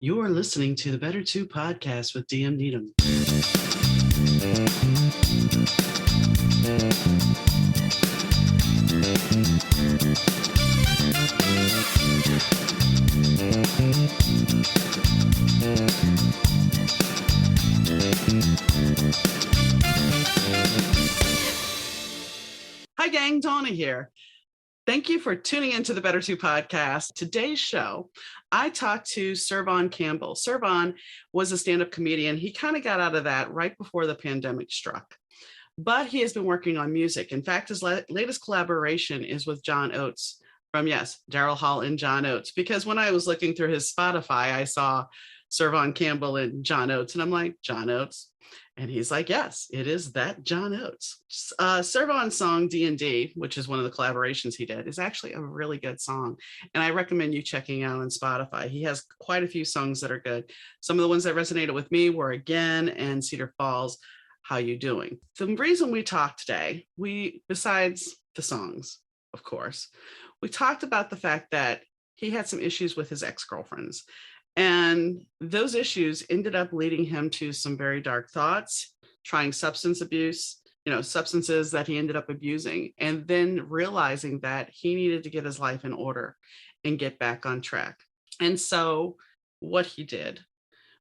You are listening to the Better Two podcast with DM Needham. Hi, gang. Donna here. Thank you for tuning into the Better Two podcast. Today's show, I talked to CerVon Campbell. CerVon was a stand-up comedian. He kind of got out of that right before the pandemic struck, but he has been working on music. In fact, his latest collaboration is with John Oates from, Daryl Hall and John Oates, because when I was looking through his Spotify, I saw CerVon Campbell and John Oates, and I'm like, John Oates? And he's like, yes, it is that John Oates. CerVon's song D&D, which is one of the collaborations he did, is actually a really good song. And I recommend you checking out on Spotify. He has quite a few songs that are good. Some of the ones that resonated with me were Again and Cedar Falls, How You Doing? The reason we talked today, besides the songs, of course, we talked about the fact that he had some issues with his ex-girlfriends. And those issues ended up leading him to some very dark thoughts, trying substance abuse, substances that he ended up abusing, and then realizing that he needed to get his life in order and get back on track. And so what he did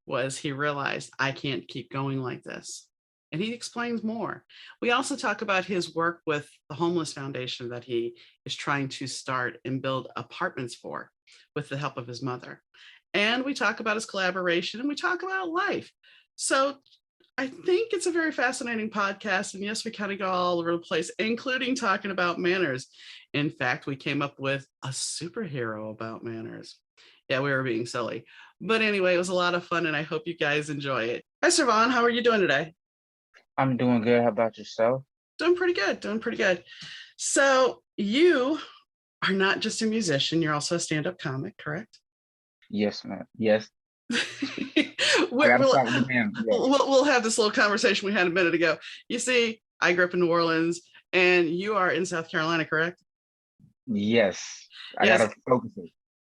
was he realized, I can't keep going like this. And he explains more. We also talk about his work with the Homeless Foundation that he is trying to start and build apartments for with the help of his mother. And we talk about his collaboration and we talk about life. So I think it's a very fascinating podcast. And yes, we kind of go all over the place, including talking about manners. In fact, we came up with a superhero about manners. Yeah, we were being silly. But anyway, it was a lot of fun and I hope you guys enjoy it. Hi, CerVon. How are you doing today? I'm doing good. How about yourself? Doing pretty good. So you are not just a musician, you're also a stand-up comic, correct? Yes, ma'am. Yes. We'll have this little conversation we had a minute ago. You see, I grew up in New Orleans and you are in South Carolina, correct? Yes. I gotta focus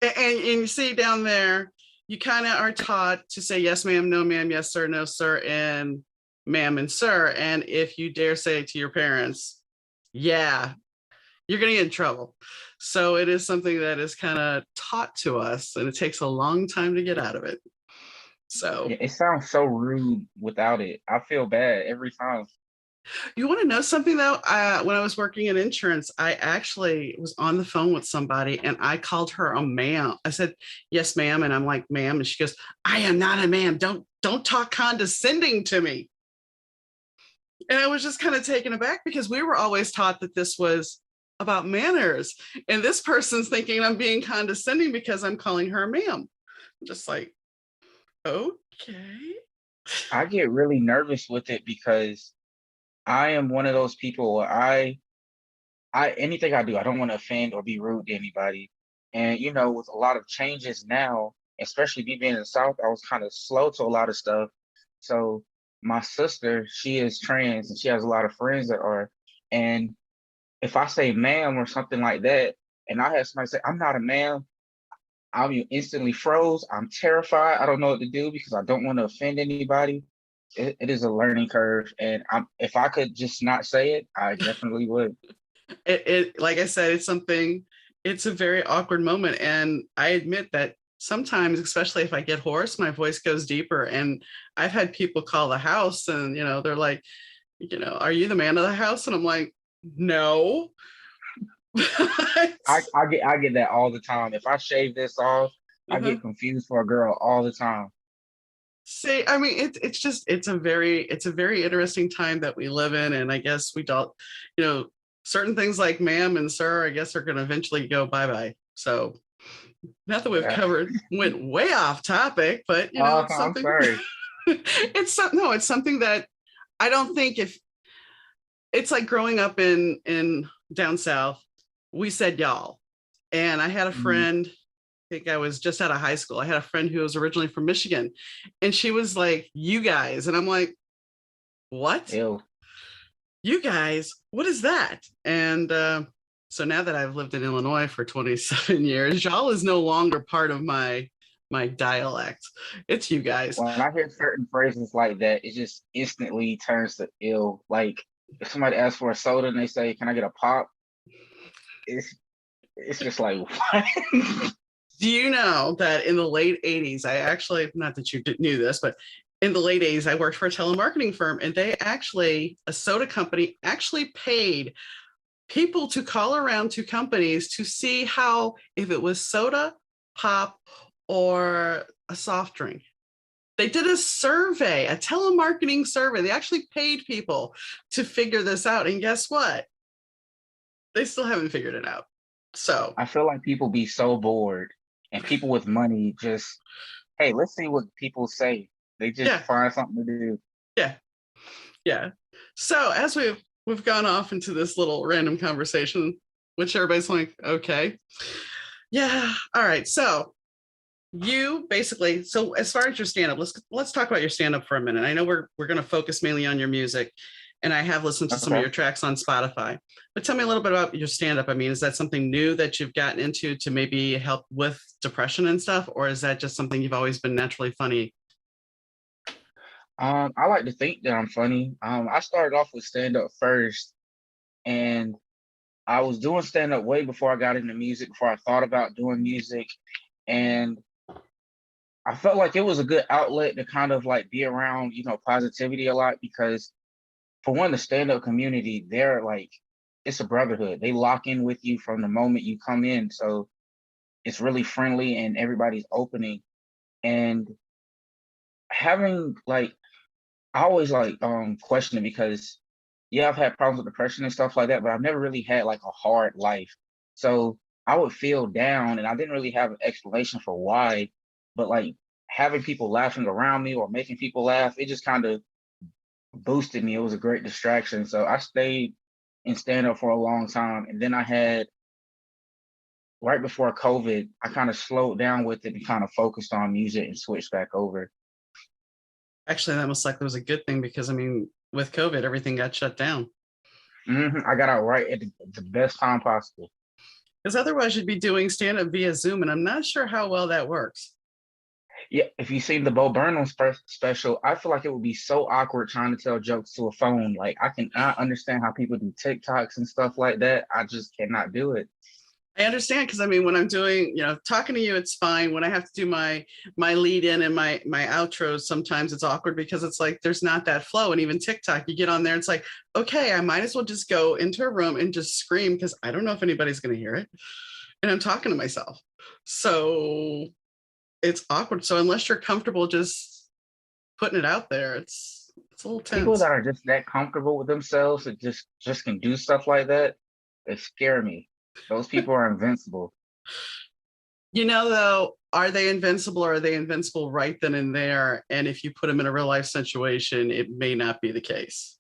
it. And you see down there, you kind of are taught to say yes, ma'am, no, ma'am, yes, sir, no, sir, and ma'am and sir. And if you dare say it to your parents, yeah, you're going to get in trouble. So it is something that is kind of taught to us and it takes a long time to get out of it. So it sounds so rude without it. I feel bad every time. You want to know something though? When I was working in insurance, I actually was on the phone with somebody and I called her a ma'am. I said, yes, ma'am. And I'm like, ma'am. And she goes, I am not a ma'am. Don't talk condescending to me. And I was just kind of taken aback because we were always taught that this was about manners. And this person's thinking I'm being condescending because I'm calling her a ma'am. I'm just like, okay. I get really nervous with it because I am one of those people where I anything I do, I don't want to offend or be rude to anybody. And with a lot of changes now, especially me being in the South, I was kind of slow to a lot of stuff. So my sister, she is trans and she has a lot of friends that are, and if I say ma'am or something like that, and I have somebody say, I'm not a ma'am, I'm instantly froze. I'm terrified. I don't know what to do because I don't want to offend anybody. It is a learning curve. And if I could just not say it, I definitely would. It like I said, it's a very awkward moment. And I admit that sometimes, especially if I get hoarse, my voice goes deeper. And I've had people call the house and, they're like, are you the man of the house? And I'm like, no. I get that all the time. If I shave this off, I get confused for a girl all the time. See, I mean, it's a very interesting time that we live in, and I guess we don't, certain things like ma'am and sir, I guess are going to eventually go bye-bye. So, not that we've went way off topic, but it's something. I'm sorry. It's something that I don't think if it's like growing up in down south, we said y'all. And I had a friend, I think I was just out of high school. I had a friend who was originally from Michigan and she was like, you guys. And I'm like, what? Ew. You guys, what is that? And so now that I've lived in Illinois for 27 years, y'all is no longer part of my my dialect. It's you guys. When I hear certain phrases like that, it just instantly turns to ill. Like if somebody asks for a soda and they say, "Can I get a pop?" It's it's just like what? Do you know that in the late 80s, I actually, not that you knew this, but in the late 80s, I worked for a telemarketing firm, and they actually, a soda company actually paid people to call around to companies to see how, if it was soda, pop, or a soft drink. They did a survey, a telemarketing survey. They actually paid people to figure this out. And guess what? They still haven't figured it out. So, I feel like people be so bored, and people with money just, hey, let's see what people say. They just yeah, find something to do. yeah, yeah. So, as we've gone off into this little random conversation, which everybody's like, okay, yeah, all right. So, you basically, so as far as your stand-up, let's talk about your stand-up for a minute. I know we're going to focus mainly on your music, and I have listened to some of Okay. your tracks on Spotify, but tell me a little bit about your stand-up. I mean, is that something new that you've gotten into to maybe help with depression and stuff, or is that just something you've always been naturally funny? I like to think that I'm funny. I started off with stand up first, and I was doing stand up way before I got into music, before I thought about doing music, and I felt like it was a good outlet to kind of like be around, positivity a lot because for one, the stand up community, they're like, it's a brotherhood. They lock in with you from the moment you come in, so it's really friendly and everybody's opening. And having like I always like question it because yeah, I've had problems with depression and stuff like that, but I've never really had like a hard life. So I would feel down and I didn't really have an explanation for why, but like having people laughing around me or making people laugh, it just kind of boosted me. It was a great distraction. So I stayed in stand up for a long time. And then I had right before COVID, I kind of slowed down with it and kind of focused on music and switched back over. Actually, that most likely was a good thing because I mean, with COVID, everything got shut down. I got out right at the best time possible. Because otherwise, you'd be doing stand-up via Zoom, and I'm not sure how well that works. Yeah, if you seen the Bo Burnham special, I feel like it would be so awkward trying to tell jokes to a phone. Like I understand how people do TikToks and stuff like that. I just cannot do it. I understand because I mean, when I'm doing, talking to you, it's fine. When I have to do my lead in and my outros, sometimes it's awkward because it's like there's not that flow. And even TikTok, you get on there, it's like, okay, I might as well just go into a room and just scream because I don't know if anybody's going to hear it, and I'm talking to myself, so it's awkward. So unless you're comfortable just putting it out there, it's a little People tense. that are just that comfortable with themselves and just can do stuff like that, they scare me. Those people are invincible. Though, are they invincible or are they invincible right then and there? And if you put them in a real life situation, it may not be the case.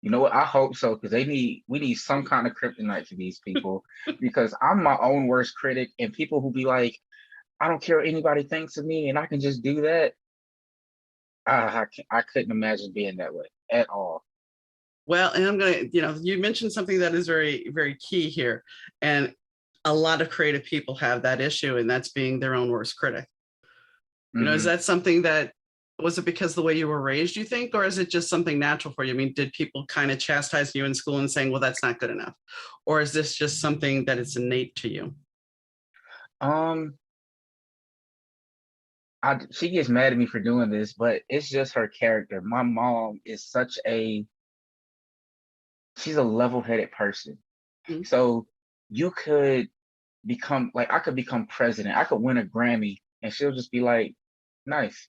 You know what? I hope so because we need some kind of kryptonite for these people because I'm my own worst critic and people who be like, I don't care what anybody thinks of me and I can just do that. I couldn't imagine being that way at all. Well, and I'm going to, you mentioned something that is very, very key here. And a lot of creative people have that issue, and that's being their own worst critic. Is Hmm. that something that was it because the way you were raised, you think, or is it just something natural for you? I mean, did people kind of chastise you in school and saying, well, that's not good enough? Or is this just something that it's innate to you? Um, she gets mad at me for doing this, but it's just her character. My mom is she's a level-headed person. Mhm. So you could become like I could become president. I could win a Grammy, and she'll just be like, "Nice."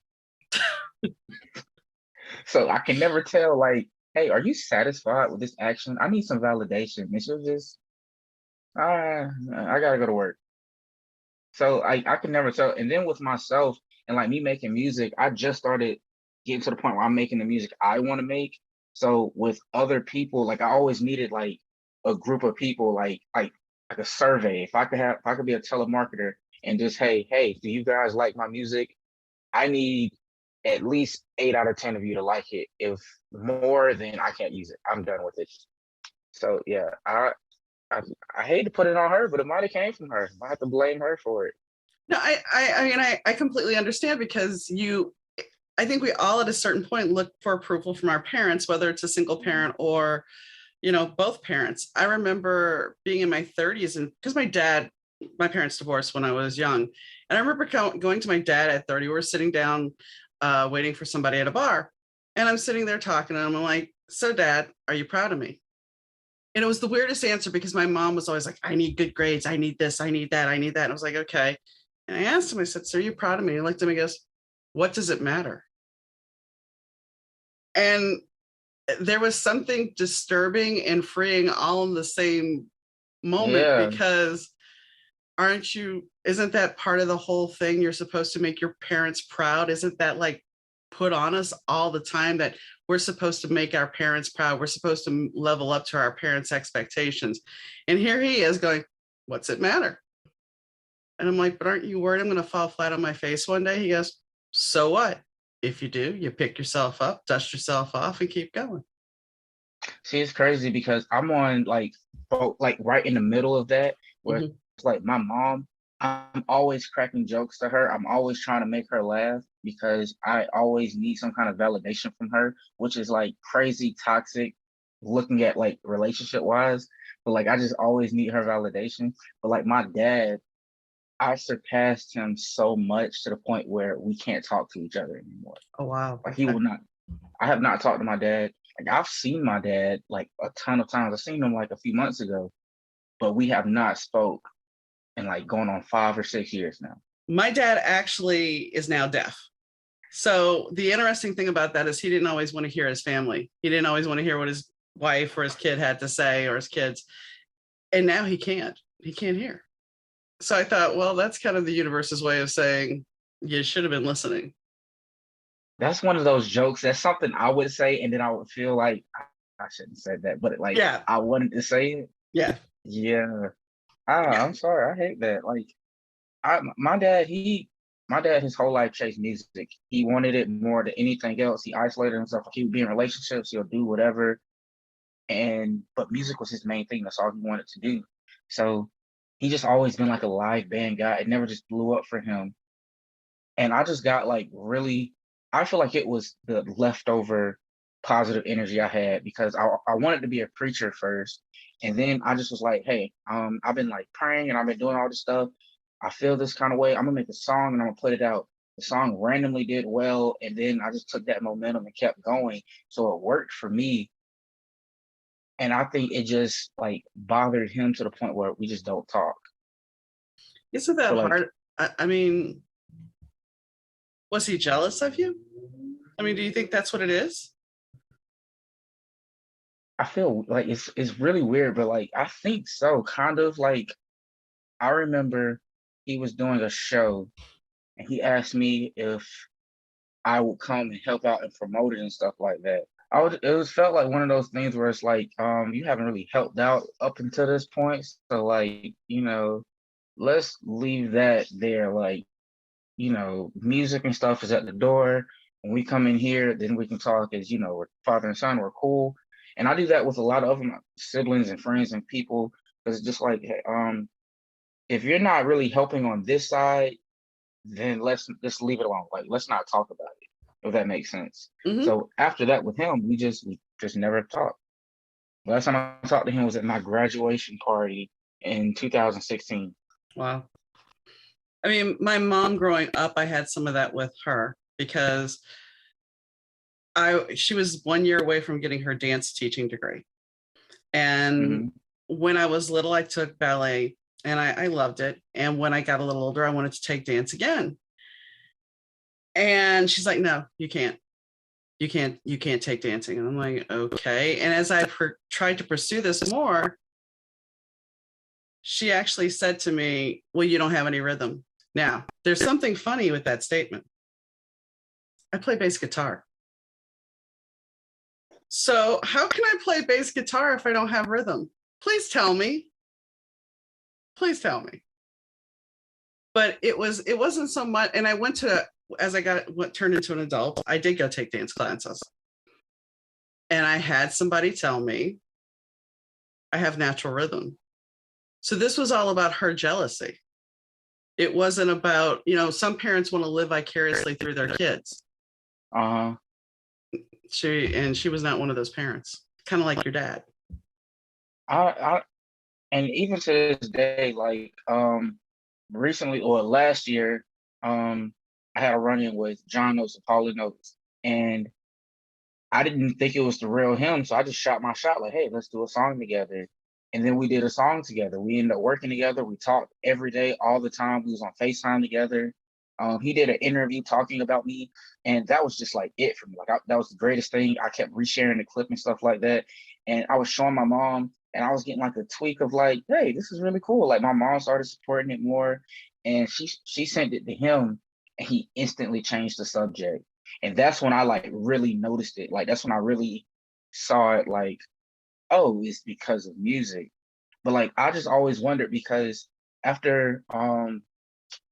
So I can never tell like, "Hey, are you satisfied with this action? I need some validation." And she'll just, I gotta go to work. So I can never tell. And then with myself and like me making music, I just started getting to the point where I'm making the music I want to make. So with other people, like I always needed like a group of people, like a survey. If I could be a telemarketer and just hey, do you guys like my music? I need at least 8 out of 10 of you to like it. If more, then I can't use it. I'm done with it. So yeah, I I hate to put it on her, but it might have came from her. I have to blame her for it. No, I mean, I completely understand because I think we all at a certain point look for approval from our parents, whether it's a single parent or, both parents. I remember being in my 30s and because my parents divorced when I was young. And I remember going to my dad at 30. We were sitting down, waiting for somebody at a bar. And I'm sitting there talking to him. I'm like, so dad, are you proud of me? And it was the weirdest answer because my mom was always like, I need good grades. I need this. I need that. I need that. And I was like, okay. And I asked him, I said, so are you proud of me? He looked at me and goes, what does it matter? And there was something disturbing and freeing all in the same moment Yeah. because isn't that part of the whole thing? You're supposed to make your parents proud. Isn't that like put on us all the time that we're supposed to make our parents proud? We're supposed to level up to our parents' expectations. And here he is going, what's it matter? And I'm like, but aren't you worried I'm going to fall flat on my face one day? He goes, so what? If you do, you pick yourself up, dust yourself off, and keep going. See, it's crazy because I'm on like right in the middle of that, where Mhm. it's like my mom, I'm always cracking jokes to her. I'm always trying to make her laugh because I always need some kind of validation from her, which is like crazy toxic looking at like relationship wise. But like I just always need her validation. But like my dad, I surpassed him so much to the point where we can't talk to each other anymore. Oh, wow. Like he Okay. will not. I have not talked to my dad. Like I've seen my dad like a ton of times. I seen him like a few months ago, but we have not spoke in like going on 5 or 6 years now. My dad actually is now deaf. So the interesting thing about that is he didn't always want to hear his family. He didn't always want to hear what his wife or his kid had to say or his kids. And now he can't. He can't hear. So I thought, well, that's kind of the universe's way of saying you should have been listening. That's one of those jokes. That's something I would say, and then I would feel like I shouldn't say that, but like Yeah. I wanted to say it. Yeah. Yeah. Yeah. I'm sorry. I hate that. Like my dad, my dad his whole life chased music. He wanted it more than anything else. He isolated himself. He would be in relationships. He'll do whatever. But music was his main thing. That's all he wanted to do. So he just always been like a live band guy. It never just blew up for him. And I just got like really, I feel like it was the leftover positive energy I had because I wanted to be a preacher first. And then I just was like, hey, I've been like praying and I've been doing all this stuff. I feel this kind of way. I'm gonna make a song and I'm gonna put it out. The song randomly did well, and then I just took that momentum and kept going. So it worked for me. And I think it just like bothered him to the point where we just don't talk. Isn't So that like hard? I mean, was he jealous of you? I mean, do you think that's what it is? I feel like it's really weird, but like I think so, kind of like I remember he was doing a show and he asked me if I would come and help out and promote it and stuff like that. It was felt like one of those things where it's like, you haven't really helped out up until this point. So like, let's leave that there. Like, music and stuff is at the door. When we come in here, then we can talk as, we're father and son, we're cool. And I do that with a lot of my siblings and friends and people because it's just like, hey, if you're not really helping on this side, then let's just leave it alone. Like, let's not talk about it, if that makes sense. Mm-hmm. So after that with him, we just never talked. Last time I talked to him was at my graduation party in 2016. Wow. I mean, my mom growing up, I had some of that with her because she was 1 year away from getting her dance teaching degree. And Hmm. when I was little, I took ballet and I loved it. And when I got a little older, I wanted to take dance again. And she's like, no, you can't. You can't take dancing. And I'm like, okay. And as I tried to pursue this more, she actually said to me, well, you don't have any rhythm. Now, there's something funny with that statement. I play bass guitar. So how can I play bass guitar if I don't have rhythm? Please tell me. Please tell me. But it wasn't so much. And I went to, as I turned into an adult, I did go take dance classes. And I had somebody tell me I have natural rhythm. So this was all about her jealousy. It wasn't about, some parents want to live vicariously through their kids. Uh-huh. She was not one of those parents, kind of like your dad. I and even to this day, like recently or last year, I had a run-in with John Oates of Hall and Oates, and I didn't think it was the real him, so I just shot my shot like, hey, let's do a song together. And then we did a song together. We ended up working together. We talked every day, all the time. We was on FaceTime together. He did an interview talking about me, and that was just like it for me. Like that was the greatest thing. I kept resharing the clip and stuff like that, and I was showing my mom, and I was getting like a tweak of like, hey, this is really cool. Like my mom started supporting it more, and she sent it to him, and he instantly changed the subject. And that's when I like really noticed it. Like that's when I really saw it like, oh, it's because of music. But like I just always wondered because after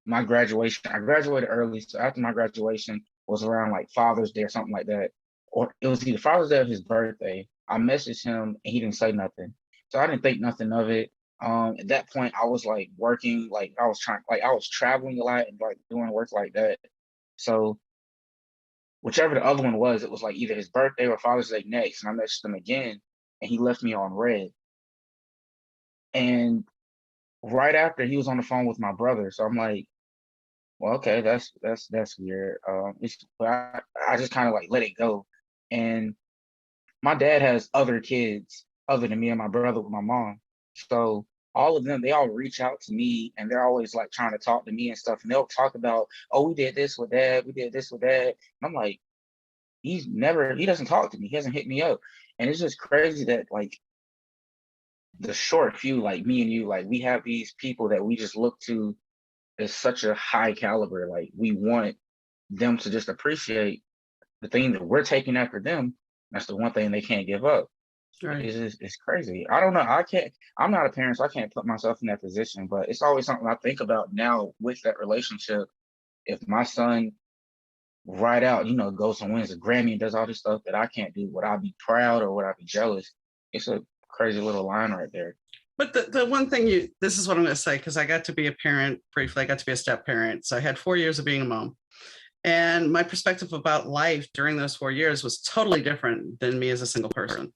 my graduation, I graduated early. So after my graduation was around like Father's Day or something like that. Or it was either Father's Day or his birthday. I messaged him and he didn't say nothing. So I didn't think nothing of it. At that point I was like working, like I was traveling a lot and like doing work like that. So whichever the other one was, it was like either his birthday or Father's Day next. And I messaged him again and he left me on red. And right after he was on the phone with my brother. So I'm like, well, okay, that's weird. But I just kind of like let it go. And my dad has other kids other than me and my brother with my mom. So all of them, they all reach out to me and they're always like trying to talk to me and stuff. And they'll talk about, oh, we did this with dad, we did this with dad. And I'm like, he doesn't talk to me. He hasn't hit me up. And it's just crazy that like the short few, like me and you, like we have these people that we just look to as such a high caliber. Like we want them to just appreciate the thing that we're taking after them. That's the one thing they can't give up. Right. It's crazy. I don't know. I'm not a parent, so I can't put myself in that position, but it's always something I think about now with that relationship. If my son right out, goes and wins a Grammy and does all this stuff that I can't do, would I be proud or would I be jealous? It's a crazy little line right there. But the one thing this is what I'm going to say, because I got to be a parent briefly. I got to be a step parent. So I had 4 years of being a mom. And my perspective about life during those 4 years was totally different than me as a single person.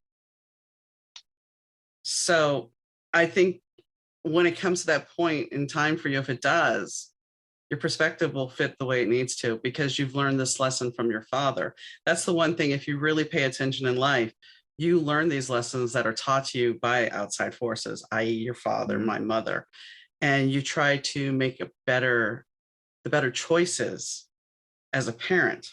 So I think when it comes to that point in time for you, if it does, your perspective will fit the way it needs to because you've learned this lesson from your father. That's the one thing, if you really pay attention in life, you learn these lessons that are taught to you by outside forces, i.e. your father, my mother, and you try to make the better choices as a parent.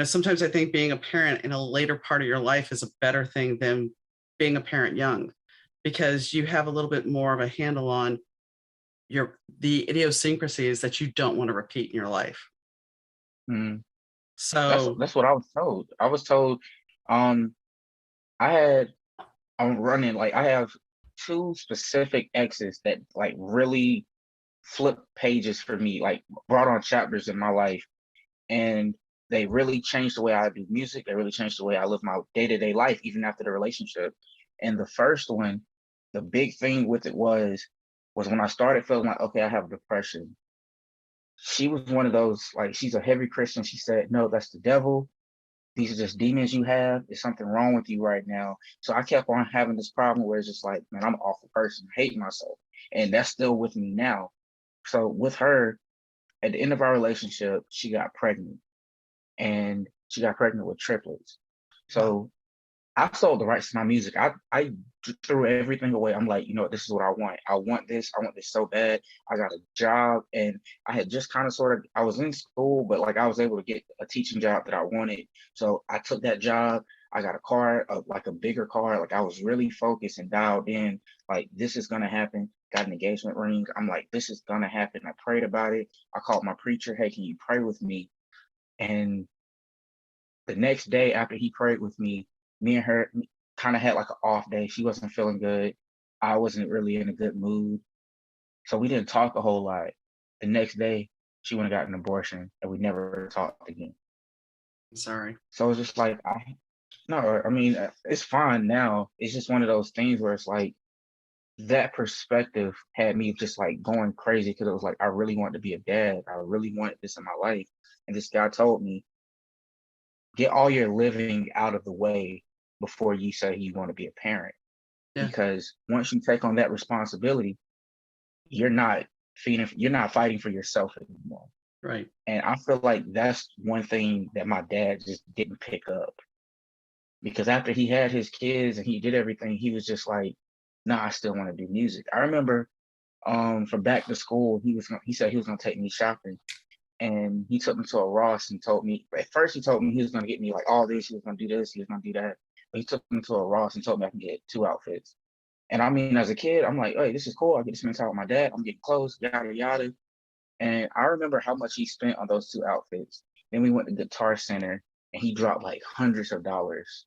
Sometimes I think being a parent in a later part of your life is a better thing than being a parent young, because you have a little bit more of a handle on the idiosyncrasies that you don't want to repeat in your life. Mm. So That's what I was told. I was told um I'm running like I have two specific exes that like really flipped pages for me, like brought on chapters in my life, and they really changed the way I do music. They really changed the way I live my day-to-day life, even after the relationship. And the first one, the big thing with it was when I started feeling like, okay, I have depression. She was one of those, like, she's a heavy Christian. She said, no, that's the devil. These are just demons you have. There's something wrong with you right now. So I kept on having this problem where it's just like, man, I'm an awful person, hating myself. And that's still with me now. So with her, at the end of our relationship, she got pregnant, and she got pregnant with triplets. So I sold the rights to my music. I threw everything away. I'm like, this is what I want. I want this. I want this so bad. I got a job, and I had just kind of I was in school, but like I was able to get a teaching job that I wanted. So I took that job. I got a car, like a bigger car. Like I was really focused and dialed in. Like this is gonna happen. Got an engagement ring. I'm like, this is gonna happen. I prayed about it. I called my preacher. Hey, can you pray with me? And the next day after he prayed with me and her kind of had like an off day. She wasn't feeling good. I wasn't really in a good mood. So we didn't talk a whole lot. The next day, she went and got an abortion, and we never talked again. sorry. So it's just like, no, I mean, it's fine now. It's just one of those things where it's like, that perspective had me just like going crazy because it was like I really wanted to be a dad. I really wanted this in my life. And this guy told me, get all your living out of the way before you say you want to be a parent. Yeah. Because once you take on that responsibility, you're not fighting for yourself anymore. Right. And I feel like that's one thing that my dad just didn't pick up. Because after he had his kids and he did everything, he was just like, nah, I still want to do music. I remember for back to school, he said he was gonna take me shopping. And he took me to a Ross and told me, at first he told me he was gonna get me like all this, he was gonna do this, he was gonna do that. But he took me to a Ross and told me I can get 2 outfits. And I mean, as a kid, I'm like, hey, this is cool. I get to spend time with my dad. I'm getting clothes, yada yada. And I remember how much he spent on those 2 outfits. Then we went to Guitar Center and he dropped like hundreds of dollars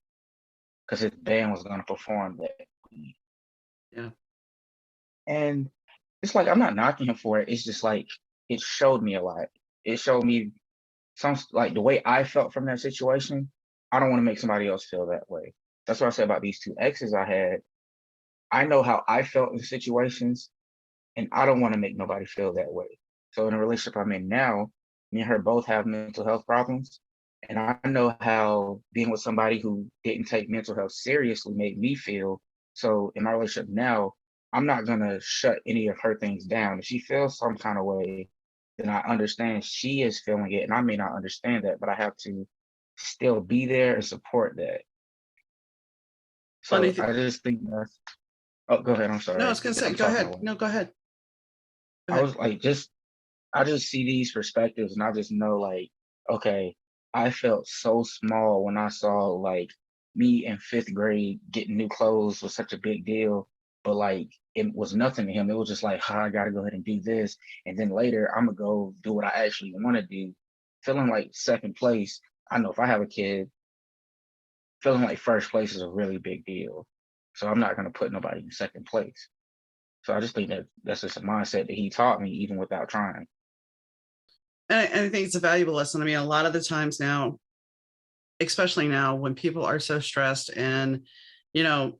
because his band was gonna perform that week. Yeah. And it's like I'm not knocking him for it. It's just like it showed me a lot. It showed me some like the way I felt from that situation. I don't want to make somebody else feel that way. That's what I said about these 2 exes I had. I know how I felt in situations, and I don't want to make nobody feel that way. So in a relationship I'm in now, me and her both have mental health problems. And I know how being with somebody who didn't take mental health seriously made me feel. So in my relationship now, I'm not gonna shut any of her things down. If she feels some kind of way, then I understand she is feeling it, and I may not understand that, but I have to still be there and support that. Funny So thing. I just think that's. Oh, go ahead. I'm No, I sorry. was going to say, I'm go talking ahead. away. No, go ahead. Go I ahead. was like, I just see these perspectives, and I just know, like, okay, I felt so small when I saw like me in 5th grade getting new clothes was such a big deal, but like it was nothing to him. It was just like, I gotta go ahead and do this, and then later I'm gonna go do what I actually want to do. Feeling like second place. I know if I have a kid, feeling like first place is a really big deal. So I'm not gonna put nobody in second place. So I just think that that's just a mindset that he taught me, even without trying. And I think it's a valuable lesson. I mean, a lot of the times now, especially now when people are so stressed and, you know,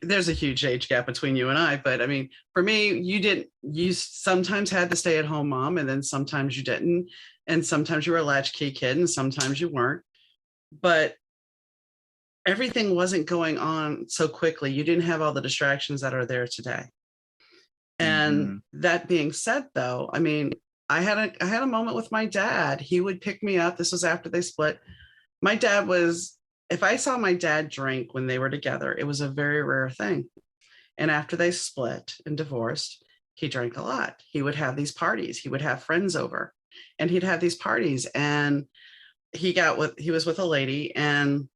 there's a huge age gap between you and I, but I mean, for me, you sometimes had the stay at home mom, and then sometimes you didn't. And sometimes you were a latchkey kid and sometimes you weren't. But everything wasn't going on so quickly. You didn't have all the distractions that are there today. And Hmm. that being said, though, I mean, I had a moment with my dad. He would pick me up. This was after they split. My dad was, if I saw my dad drink when they were together, it was a very rare thing. And after they split and divorced, he drank a lot. He would have these parties. He would have friends over and he'd have these parties. And he was with a lady. And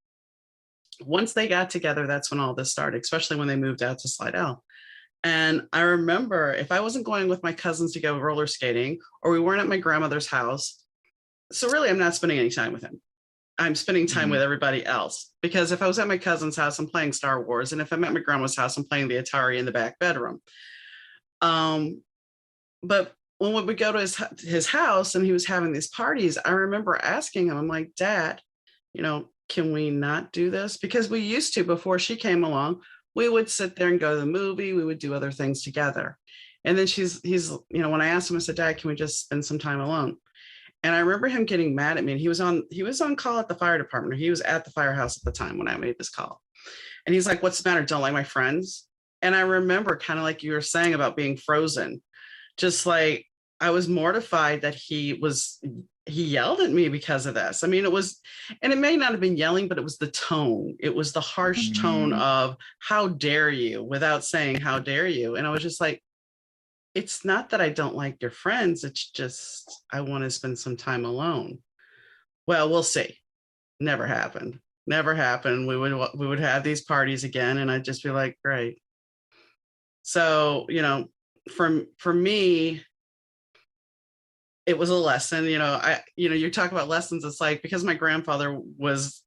once they got together, that's when all this started, especially when they moved out to Slidell. And I remember if I wasn't going with my cousins to go roller skating or we weren't at my grandmother's house, so really I'm not spending any time with him. I'm spending time Hmm. with everybody else because if I was at my cousin's house, I'm playing Star Wars. And if I'm at my grandma's house, I'm playing the Atari in the back bedroom. Um, but when we would go to his house and he was having these parties, I remember asking him, I'm like, Dad, can we not do this? Because we used to before she came along, we would sit there and go to the movie, we would do other things together. And then when I asked him, I said, Dad, can we just spend some time alone? And I remember him getting mad at me. And he was on call at the fire department. He was at the firehouse at the time when I made this call. And he's like, what's the matter? Don't like my friends? And I remember kind of like you were saying about being frozen, just like I was mortified that he yelled at me because of this. I mean, and it may not have been yelling, but it was the tone. It was the harsh tone Hmm. of how dare you without saying how dare you. And I was just like, it's not that I don't like your friends. It's just I want to spend some time alone. Well, we'll see. Never happened. Never happened. We would have these parties again, and I'd just be like, great. So for me, it was a lesson. You talk about lessons. It's like because my grandfather was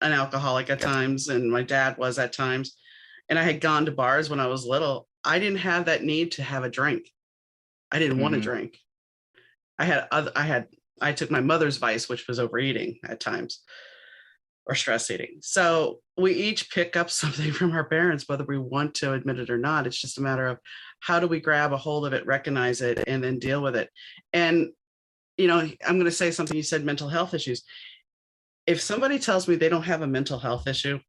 an alcoholic at times, and my dad was at times, and I had gone to bars when I was little. I didn't have that need to have a drink. I didn't want to Hmm. drink. I took my mother's vice, which was overeating at times. or stress eating. So we each pick up something from our parents, whether we want to admit it or not. It's just a matter of how do we grab a hold of it, recognize it, and then deal with it. And, I'm going to say something. You said mental health issues. If somebody tells me they don't have a mental health issue,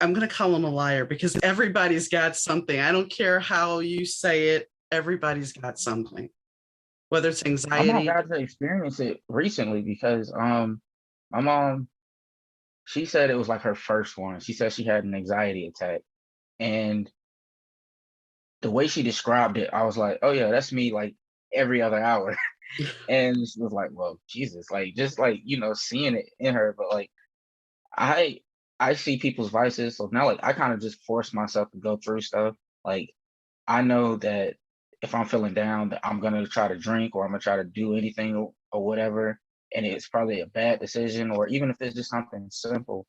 I'm going to call them a liar, because everybody's got something. I don't care how you say it. Everybody's got something, whether it's My mom anxiety. got to experience it recently because my mom, she said it was like her first one. She said she had an anxiety attack. And the way she described it, I was like, oh yeah, that's me like every other hour. And she was like, well, Jesus, like just like, seeing it in her. But like I I see people's vices. So now like I kind of just force myself to go through stuff. Like I know that if I'm feeling down, that I'm gonna try to drink or I'm gonna try to do anything or whatever. And it's probably a bad decision, or even if it's just something simple,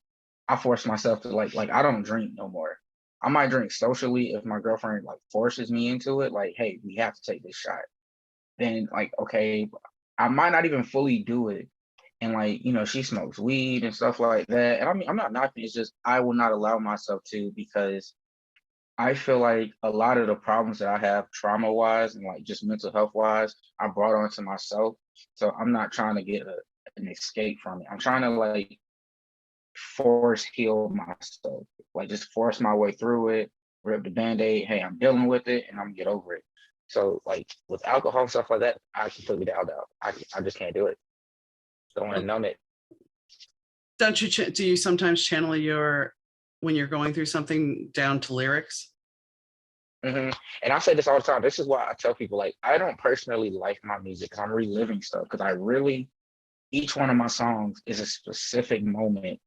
I force myself to like I don't drink no more. I might drink socially if my girlfriend like forces me into it, like, hey, we have to take this shot. Then like, okay, I might not even fully do it. And like, she smokes weed and stuff like that. And I mean, I'm not knocking, it's just I will not allow myself to, because I feel like a lot of the problems that I have trauma wise and like just mental health wise, I brought onto myself. So I'm not trying to get an escape from it. I'm trying to like force heal myself, like just force my way through it, rip the band-aid. Hey, I'm dealing with it and I'm gonna get over it. So like with alcohol and stuff like that, I completely doubt out. I just can't do it. Don't want to numb it. Don't you, do you sometimes channel when you're going through something down to lyrics? And I say this all the time. This is why I tell people like I don't personally like my music because I'm reliving stuff. Because I really, each one of my songs is a specific moment,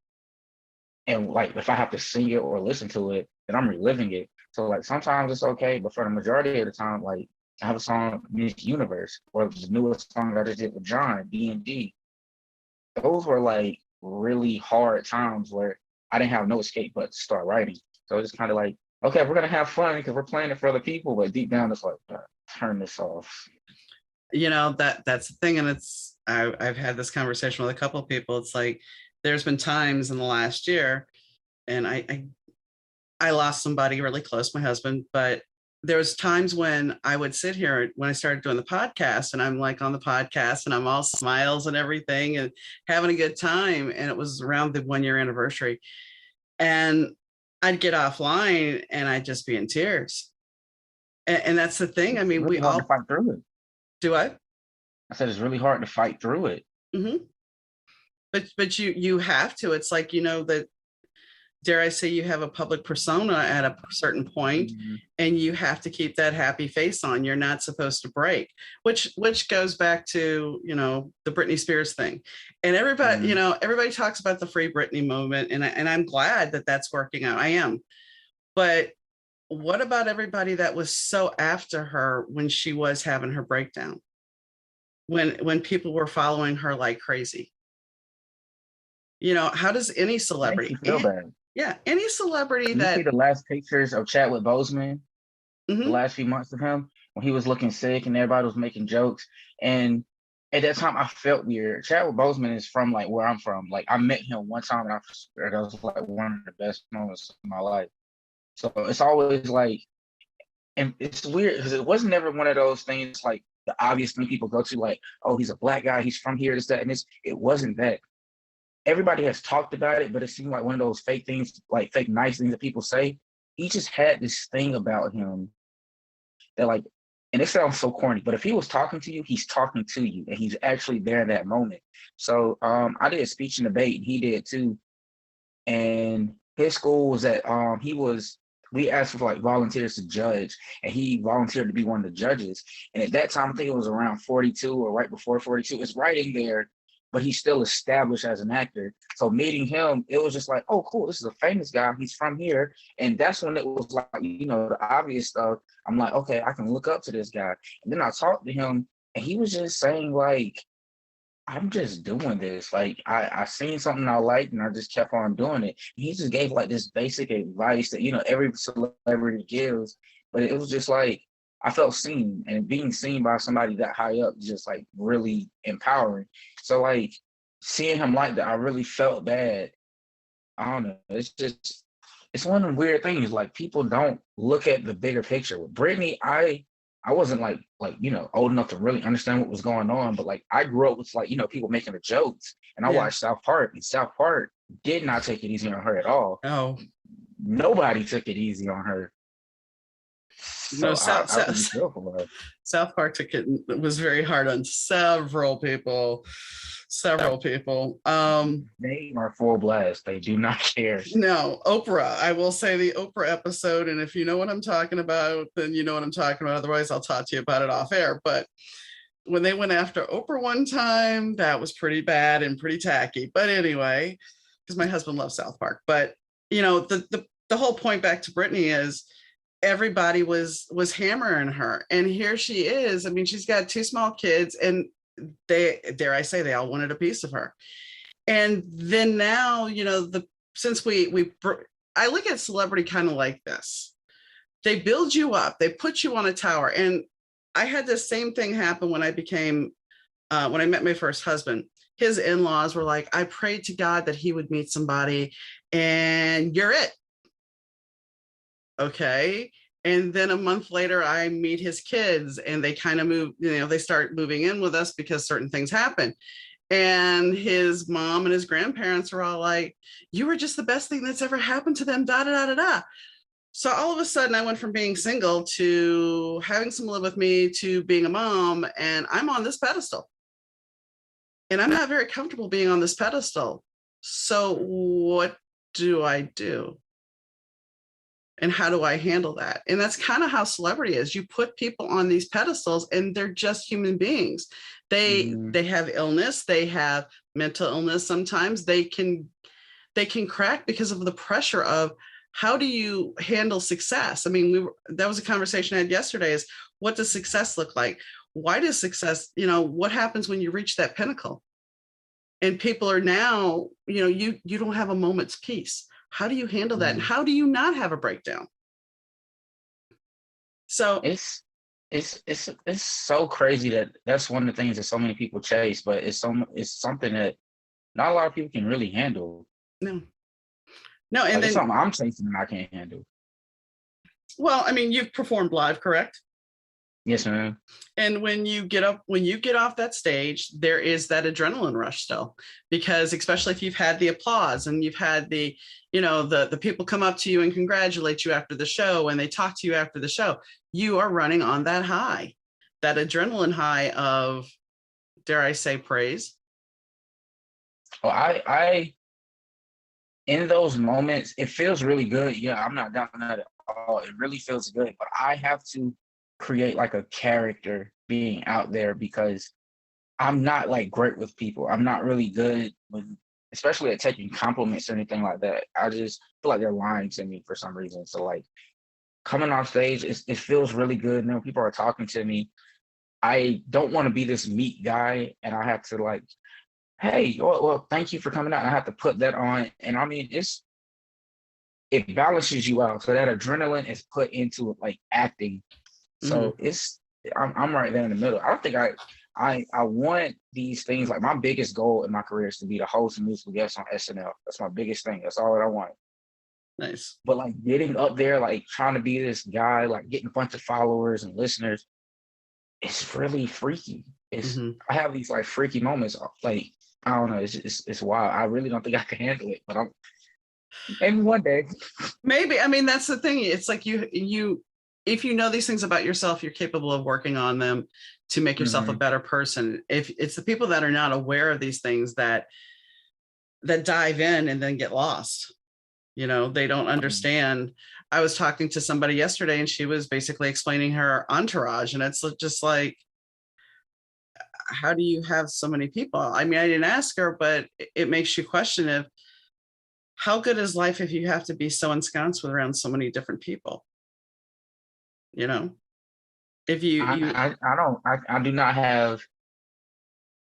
and like if I have to sing it or listen to it, then I'm reliving it. So like sometimes it's okay, but for the majority of the time, like I have a song Miss Universe or the newest song that I just did with John D&D. Those were like really hard times where I didn't have no escape but to start writing. So it's kind of like, okay, we're gonna have fun because we're playing it for other people, but deep down it's like, turn this off. That's the thing. And I've had this conversation with a couple of people. It's like there's been times in the last year, and I lost somebody really close, my husband, but there was times when I would sit here when I started doing the podcast, and I'm like on the podcast and I'm all smiles and everything and having a good time. And it was around the 1 year anniversary, and I'd get offline and I'd just be in tears. And that's the thing. I It's mean, really we hard to all fight through it. do. I said it's really hard to fight through it. Mm-hmm. But you have to. It's like, that, dare I say, you have a public persona at a certain point, Mhm. and you have to keep that happy face on. You're not supposed to break, which goes back to, the Britney Spears thing. And everybody, Mhm. everybody talks about the Free Britney movement, and I'm glad that that's working out. I am. But what about everybody that was so after her when she was having her breakdown? When people were following her like crazy? How does any Makes celebrity, you feel bad. yeah, any celebrity You see that, the last pictures of Chadwick Boseman, the mhm, last few months of him when he was looking sick and everybody was making jokes. And at that time, I felt weird. Chadwick Boseman is from like where I'm from. Like I met him one time, and I swear that was like one of the best moments of my life. So it's always like, and it's weird because it wasn't ever one of those things like the obvious thing people go to, like, oh, he's a black guy, he's from here, this, that, and this. It wasn't that. Everybody has talked about it, but it seemed like one of those fake things, like fake nice things that people say. He just had this thing about him that like, and it sounds so corny, but if he was talking to you, he's talking to you and he's actually there in that moment. So I did a speech and debate and he did too. And his school was at we asked for like volunteers to judge and he volunteered to be one of the judges. And at that time, I think it was around 42 or right before 42. It's right in there, but he's still established as an actor. So meeting him, it was just like, oh, cool, this is a famous guy. He's from here. And that's when it was like, the obvious stuff. I'm like, okay, I can look up to this guy. And then I talked to him and he was just saying like, I'm just doing this. Like I seen something I liked and I just kept on doing it. He just gave like this basic advice that, every celebrity gives, but it was just like I felt seen, and being seen by somebody that high up is just like really empowering. So like seeing him like that, I really felt bad. I don't know. It's one of the weird things. Like people don't look at the bigger picture. With Brittany, I wasn't like old enough to really understand what was going on, but like I grew up with like people making the jokes, and I Yeah. watched South Park, and South Park did not take it easy on her at all. Oh, Nobody took it easy on her. no, So I really feel for her. South Park ticket was very hard on several people. Several people. They are full blast. They do not care. No, Oprah. I will say the Oprah episode, and if you know what I'm talking about, then you know what I'm talking about. Otherwise, I'll talk to you about it off air. But when they went after Oprah one time, that was pretty bad and pretty tacky. But anyway, because my husband loves South Park. But the whole point back to Brittany is everybody was hammering her, and here she is. I mean, she's got two small kids, and they, dare I say, they all wanted a piece of her. And then now, since I look at celebrity kind of like this. They build you up, they put you on a tower. And I had the same thing happen when I met my first husband. His in-laws were like, I prayed to God that he would meet somebody, and you're it. Okay. And then a month later, I meet his kids, and they kind of move, they start moving in with us because certain things happen. And his mom and his grandparents are all like, you were just the best thing that's ever happened to them, da da da da da. So all of a sudden I went from being single to having someone live with me to being a mom, and I'm on this pedestal. And I'm not very comfortable being on this pedestal. So what do I do? And how do I handle that? And that's kind of how celebrity is. You put people on these pedestals, and they're just human beings. They have illness, they have mental illness. Sometimes they can crack because of the pressure of how do you handle success? I mean, that was a conversation I had yesterday, is what does success look like? Why does success, what happens when you reach that pinnacle? And people are now, you don't have a moment's peace. How do you handle that? And how do you not have a breakdown? So it's so crazy that that's one of the things that so many people chase, but it's something that not a lot of people can really handle. No, and like then it's something I'm chasing and I can't handle. Well, I mean, you've performed live, correct? Yes, ma'am. And when you get off that stage, there is that adrenaline rush still, because especially if you've had the applause and you've had the people come up to you and congratulate you after the show, and they talk to you after the show, you are running on that high, that adrenaline high of, dare I say, praise. Well, I in those moments, it feels really good. Yeah, I'm not down that at all. It really feels good, but I have to create like a character being out there, because I'm not like great with people. I'm not really good with, especially at taking compliments or anything like that. I just feel like they're lying to me for some reason. So like coming off stage, it feels really good. And then when people are talking to me, I don't want to be this meek guy, and I have to like, hey, well, thank you for coming out. And I have to put that on, and I mean, it balances you out. So that adrenaline is put into like acting. So I'm right there in the middle. I don't think I want these things. Like my biggest goal in my career is to be the host and musical guest on SNL. That's my biggest thing. That's all that I want. Nice. But like getting up there, like trying to be this guy, like getting a bunch of followers and listeners, it's really freaky. I have these like freaky moments. Like I don't know. It's wild. I really don't think I can handle it. But maybe one day. Maybe. I mean, that's the thing. It's like you if you know these things about yourself, you're capable of working on them to make yourself a better person. If it's the people that are not aware of these things that dive in and then get lost, they don't understand. I was talking to somebody yesterday, and she was basically explaining her entourage, and it's just like, how do you have so many people? I mean, I didn't ask her, but it makes you question if how good is life if you have to be so ensconced around so many different people? If I do not have.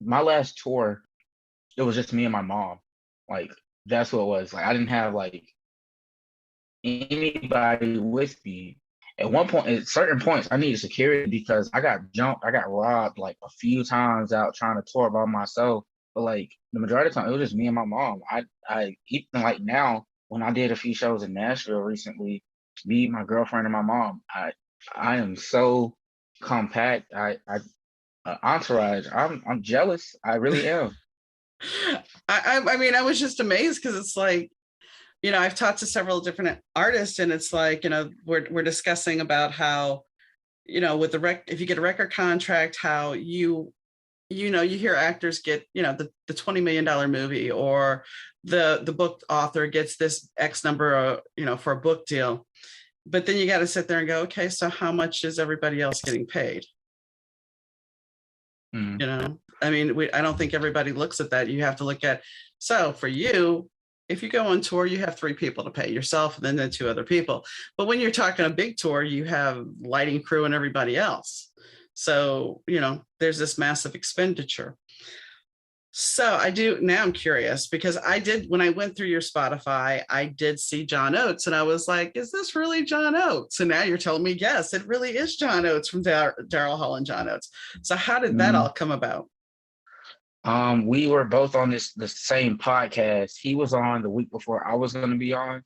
My last tour, it was just me and my mom. Like that's what it was. Like I didn't have like anybody with me. At one point, at certain points, I needed security because I got jumped. I got robbed like a few times out trying to tour by myself. but like the majority of the time, it was just me and my mom. I even like now when I did a few shows in Nashville recently, me, my girlfriend, and my mom. I am so compact. Entourage. I'm jealous. I really am. I mean, I was just amazed because it's like, I've talked to several different artists, and it's like, we're discussing about how, with if you get a record contract, how you hear actors get, the $20 million movie, or the book author gets this X number of, for a book deal. But then you got to sit there and go, okay, so how much is everybody else getting paid? Mm. I mean, I don't think everybody looks at that. You have to look at, so for you, if you go on tour, you have 3 people to pay, yourself and then the 2 other people. But when you're talking a big tour, you have lighting crew and everybody else. So, there's this massive expenditure. So now I'm curious, because when I went through your Spotify, I did see John Oates, and I was like, is this really John Oates? And now you're telling me, yes, it really is John Oates from Daryl Hall and John Oates. So how did that all come about? We were both on the same podcast. He was on the week before I was going to be on,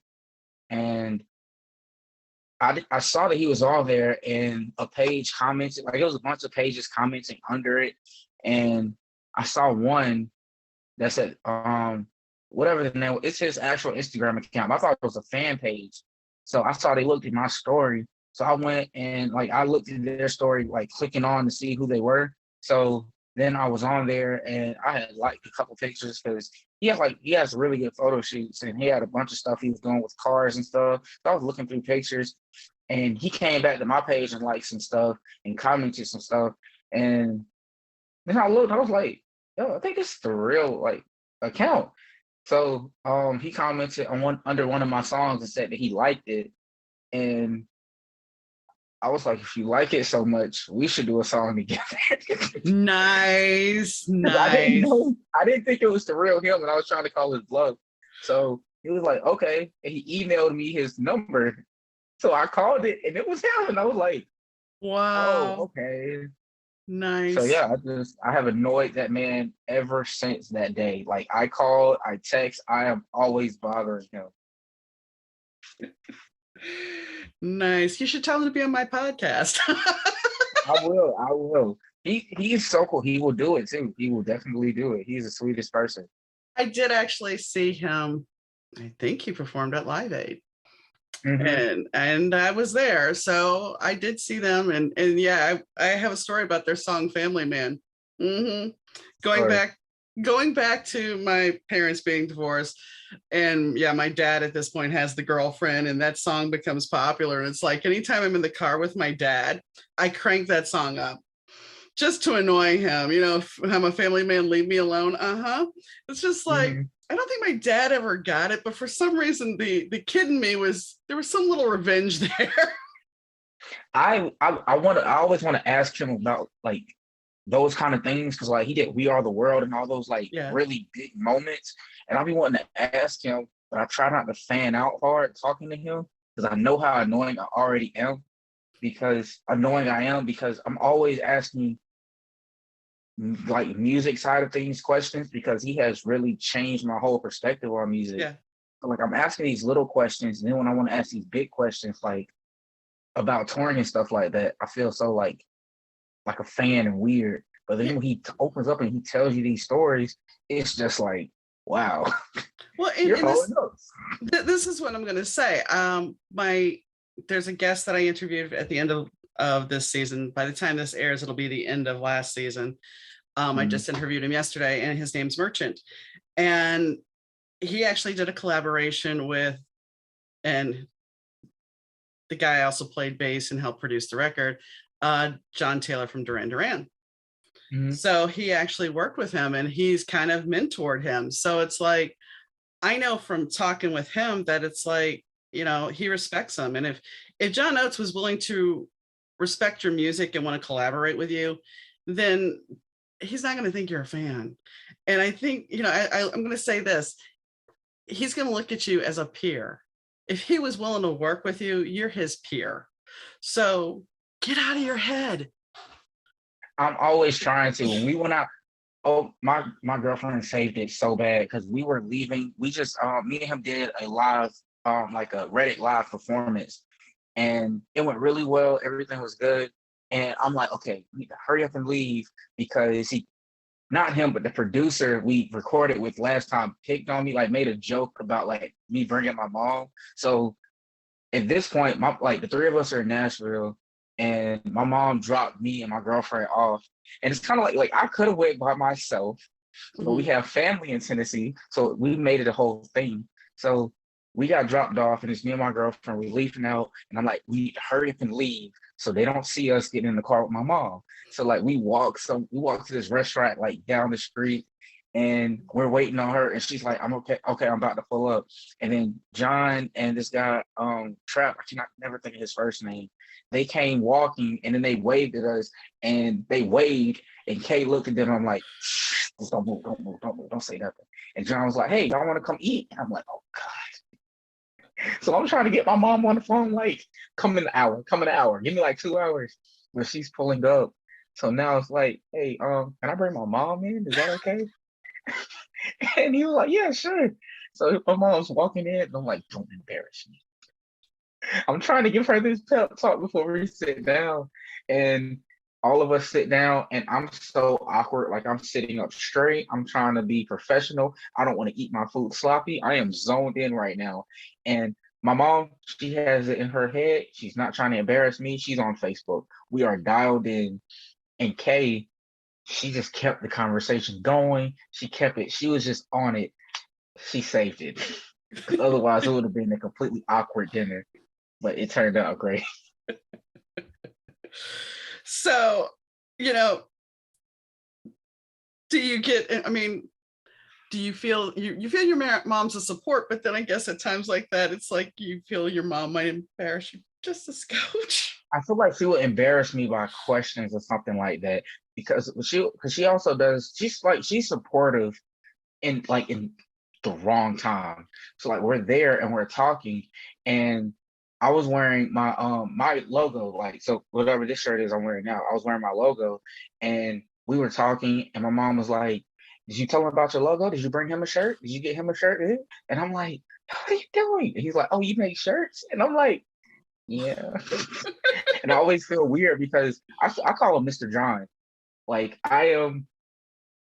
and I saw that he was on there, and a page commented, like it was a bunch of pages commenting under it, and I saw one that said whatever the name. It's his actual Instagram account. I thought it was a fan page, so I saw they looked at my story. So I went and like I looked at their story, like clicking on to see who they were. So then I was on there and I had liked a couple pictures because he has really good photo shoots, and he had a bunch of stuff he was doing with cars and stuff. So I was looking through pictures, and he came back to my page and liked some stuff and commented some stuff. And then I looked, I was like, yo, I think it's the real like account. So he commented on under one of my songs and said that he liked it. And I was like, if you like it so much, we should do a song together. Nice. I didn't think it was the real him, and I was trying to call his bluff. So he was like, okay. And he emailed me his number. So I called it, and it was him. And I was like, wow. oh, okay. Nice. So yeah, I have annoyed that man ever since that day. Like I call, I text, I am always bothering him. Nice. You should tell him to be on my podcast. I will. He's so cool. He will do it too. He will definitely do it. He's the sweetest person. I did actually see him. I think he performed at Live Aid. Mm-hmm. And I was there, so I did see them, and yeah, I have a story about their song "Family Man." Mm-hmm. Going back to my parents being divorced, and yeah, my dad at this point has the girlfriend, and that song becomes popular, and it's like anytime I'm in the car with my dad, I crank that song up just to annoy him. I'm a family man, leave me alone. It's just like, mm-hmm. I don't think my dad ever got it, but for some reason the kid in me there was some little revenge there. I always want to ask him about like those kind of things, because like he did We Are the World and all those like really big moments, and I'll be wanting to ask him, but I try not to fan out hard talking to him because I know how annoying I already am. Because I'm always asking like music side of things questions, because he has really changed my whole perspective on music. Yeah. Like I'm asking these little questions, and then when I want to ask these big questions like about touring and stuff like that, I feel so like a fan and weird. But then when he opens up and he tells you these stories, it's just like, wow. Well, this is what I'm going to say. There's a guest that I interviewed at the end of this season. By the time this airs, it'll be the end of last season. I just interviewed him yesterday, and his name's Merchant. And he actually did a collaboration with, and the guy also played bass and helped produce the record, John Taylor from Duran Duran. Mm-hmm. So he actually worked with him, and he's kind of mentored him. So it's like, I know from talking with him that it's like, he respects him. And if John Oates was willing to respect your music and want to collaborate with you, then he's not going to think you're a fan. And I think, I'm going to say this, he's going to look at you as a peer. If he was willing to work with you, you're his peer. So get out of your head. I'm always trying to. When we went out, Oh, my girlfriend saved it so bad because we were leaving. We just me and him did a live like a Reddit live performance, and it went really well. Everything was good, and I'm like, okay, we need to hurry up and leave because he, not him, but the producer we recorded with last time picked on me, like made a joke about like me bringing my mom. So at this point, my like the three of us are in Nashville, and my mom dropped me and my girlfriend off. And it's kind of like I could have went by myself, but we Mhm. have family in Tennessee, so we made it a whole thing. So we got dropped off, and it's me and my girlfriend. We're leaving out, and I'm like, we need to hurry up and leave so they don't see us getting in the car with my mom. So like we walk to this restaurant like down the street, and we're waiting on her, and she's like, I'm okay, okay, I'm about to pull up. And then John and this guy, Trap, I cannot never think of his first name. They came walking, and then they waved at us, and they waved, and Kay looked at them. I'm like, shh, just don't move, don't move, don't move, don't say nothing. And John was like, hey, y'all want to come eat? And I'm like, oh God. So I'm trying to get my mom on the phone, like, come in an hour, give me like 2 hours. But she's pulling up. So now it's like, hey, can I bring my mom in? Is that okay? And he was like, yeah, sure. So my mom's walking in, and I'm like, don't embarrass me. I'm trying to give her this pep talk before we sit down. And all of us sit down, and I'm so awkward. Like I'm sitting up straight. I'm trying to be professional. I don't want to eat my food sloppy. I am zoned in right now. And my mom, she has it in her head. She's not trying to embarrass me. She's on Facebook. We are dialed in. And Kay, she just kept the conversation going. She kept it. She was just on it. She saved it. Because otherwise, it would have been a completely awkward dinner. But it turned out great. So, you know, do you get, I mean, do you feel you feel your mom's a support, but then I guess at times like that, it's like you feel your mom might embarrass you just a scotch. I feel like she would embarrass me by questions or something like that because she also does. She's supportive in the wrong time. So like we're there and we're talking, and I was wearing my logo, like so whatever this shirt is I'm wearing now. I was wearing my logo, and we were talking, and my mom was like, "Did you tell him about your logo? Did you bring him a shirt? Did you get him a shirt?" And I'm like, "What are you doing?" And he's like, "Oh, you make shirts?" And I'm like, "Yeah." And I always feel weird because I call him Mr. John. Like I am,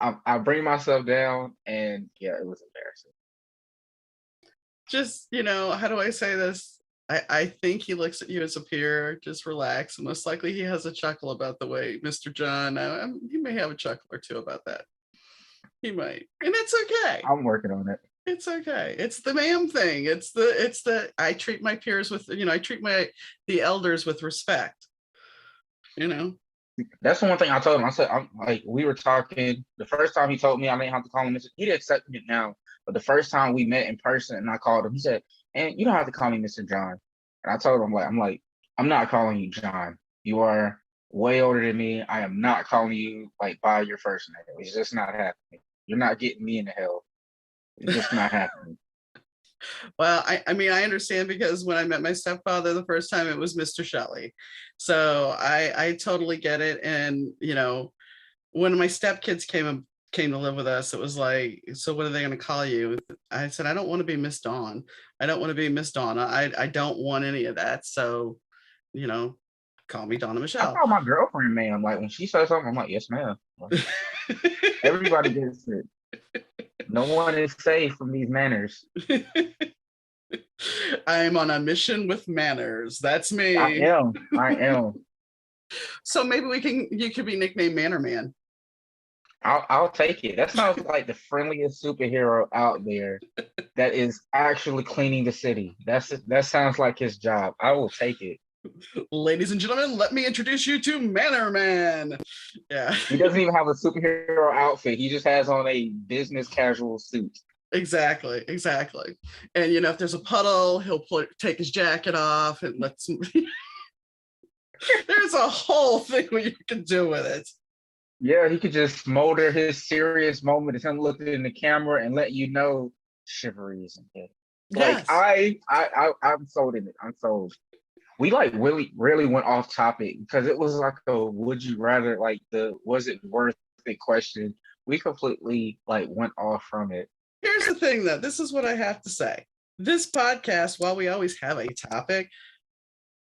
I bring myself down, and yeah, it was embarrassing. Just, how do I say this? I think he looks at you as a peer, just relax. And most likely he has a chuckle about the way Mr. John, he may have a chuckle or two about that. He might. And it's okay. I'm working on it. It's okay. It's the ma'am thing. It's the I treat my peers with, I treat the elders with respect, you know. That's the one thing I told him. I said, I'm like, we were talking. The first time he told me I didn't have to call him Mr. He did accept it now. But the first time we met in person and I called him, he said, and you don't have to call me Mr. John. And I told him, I'm not calling you John. You are way older than me. I am not calling you like by your first name. It's just not happening. You're not getting me into hell. It's just not happening. Well, I mean, I understand because when I met my stepfather the first time, it was Mr. Shelley. So I totally get it. And, when my stepkids came to live with us, it was like, so what are they going to call you? I said, I don't want to be Miss Dawn. I don't want to be Miss Donna. I don't want any of that. So, you know, call me Donna I Michelle. call my girlfriend ma'am. Like when she says something, I'm like, yes, ma'am. Like, everybody gets it. No one is safe from these manners. I'm on a mission with manners. That's I me. am. I am. So maybe you could be nicknamed Manor Man. I'll take it. That sounds like the friendliest superhero out there that is actually cleaning the city. That sounds like his job. I will take it. Ladies and gentlemen, let me introduce you to Manor Man. Yeah. He doesn't even have a superhero outfit. He just has on a business casual suit. Exactly. And if there's a puddle, he'll take his jacket off and there's a whole thing what you can do with it. Yeah, he could just smolder his serious moment as him looking in the camera and let you know chivalry isn't dead. Like Yes. I'm sold in it. I'm sold. We like really went off topic because it was like a would you rather, like the was it worth it question. we completely like went off from it. Here's the thing, though. This is what I have to say. This podcast, while we always have a topic,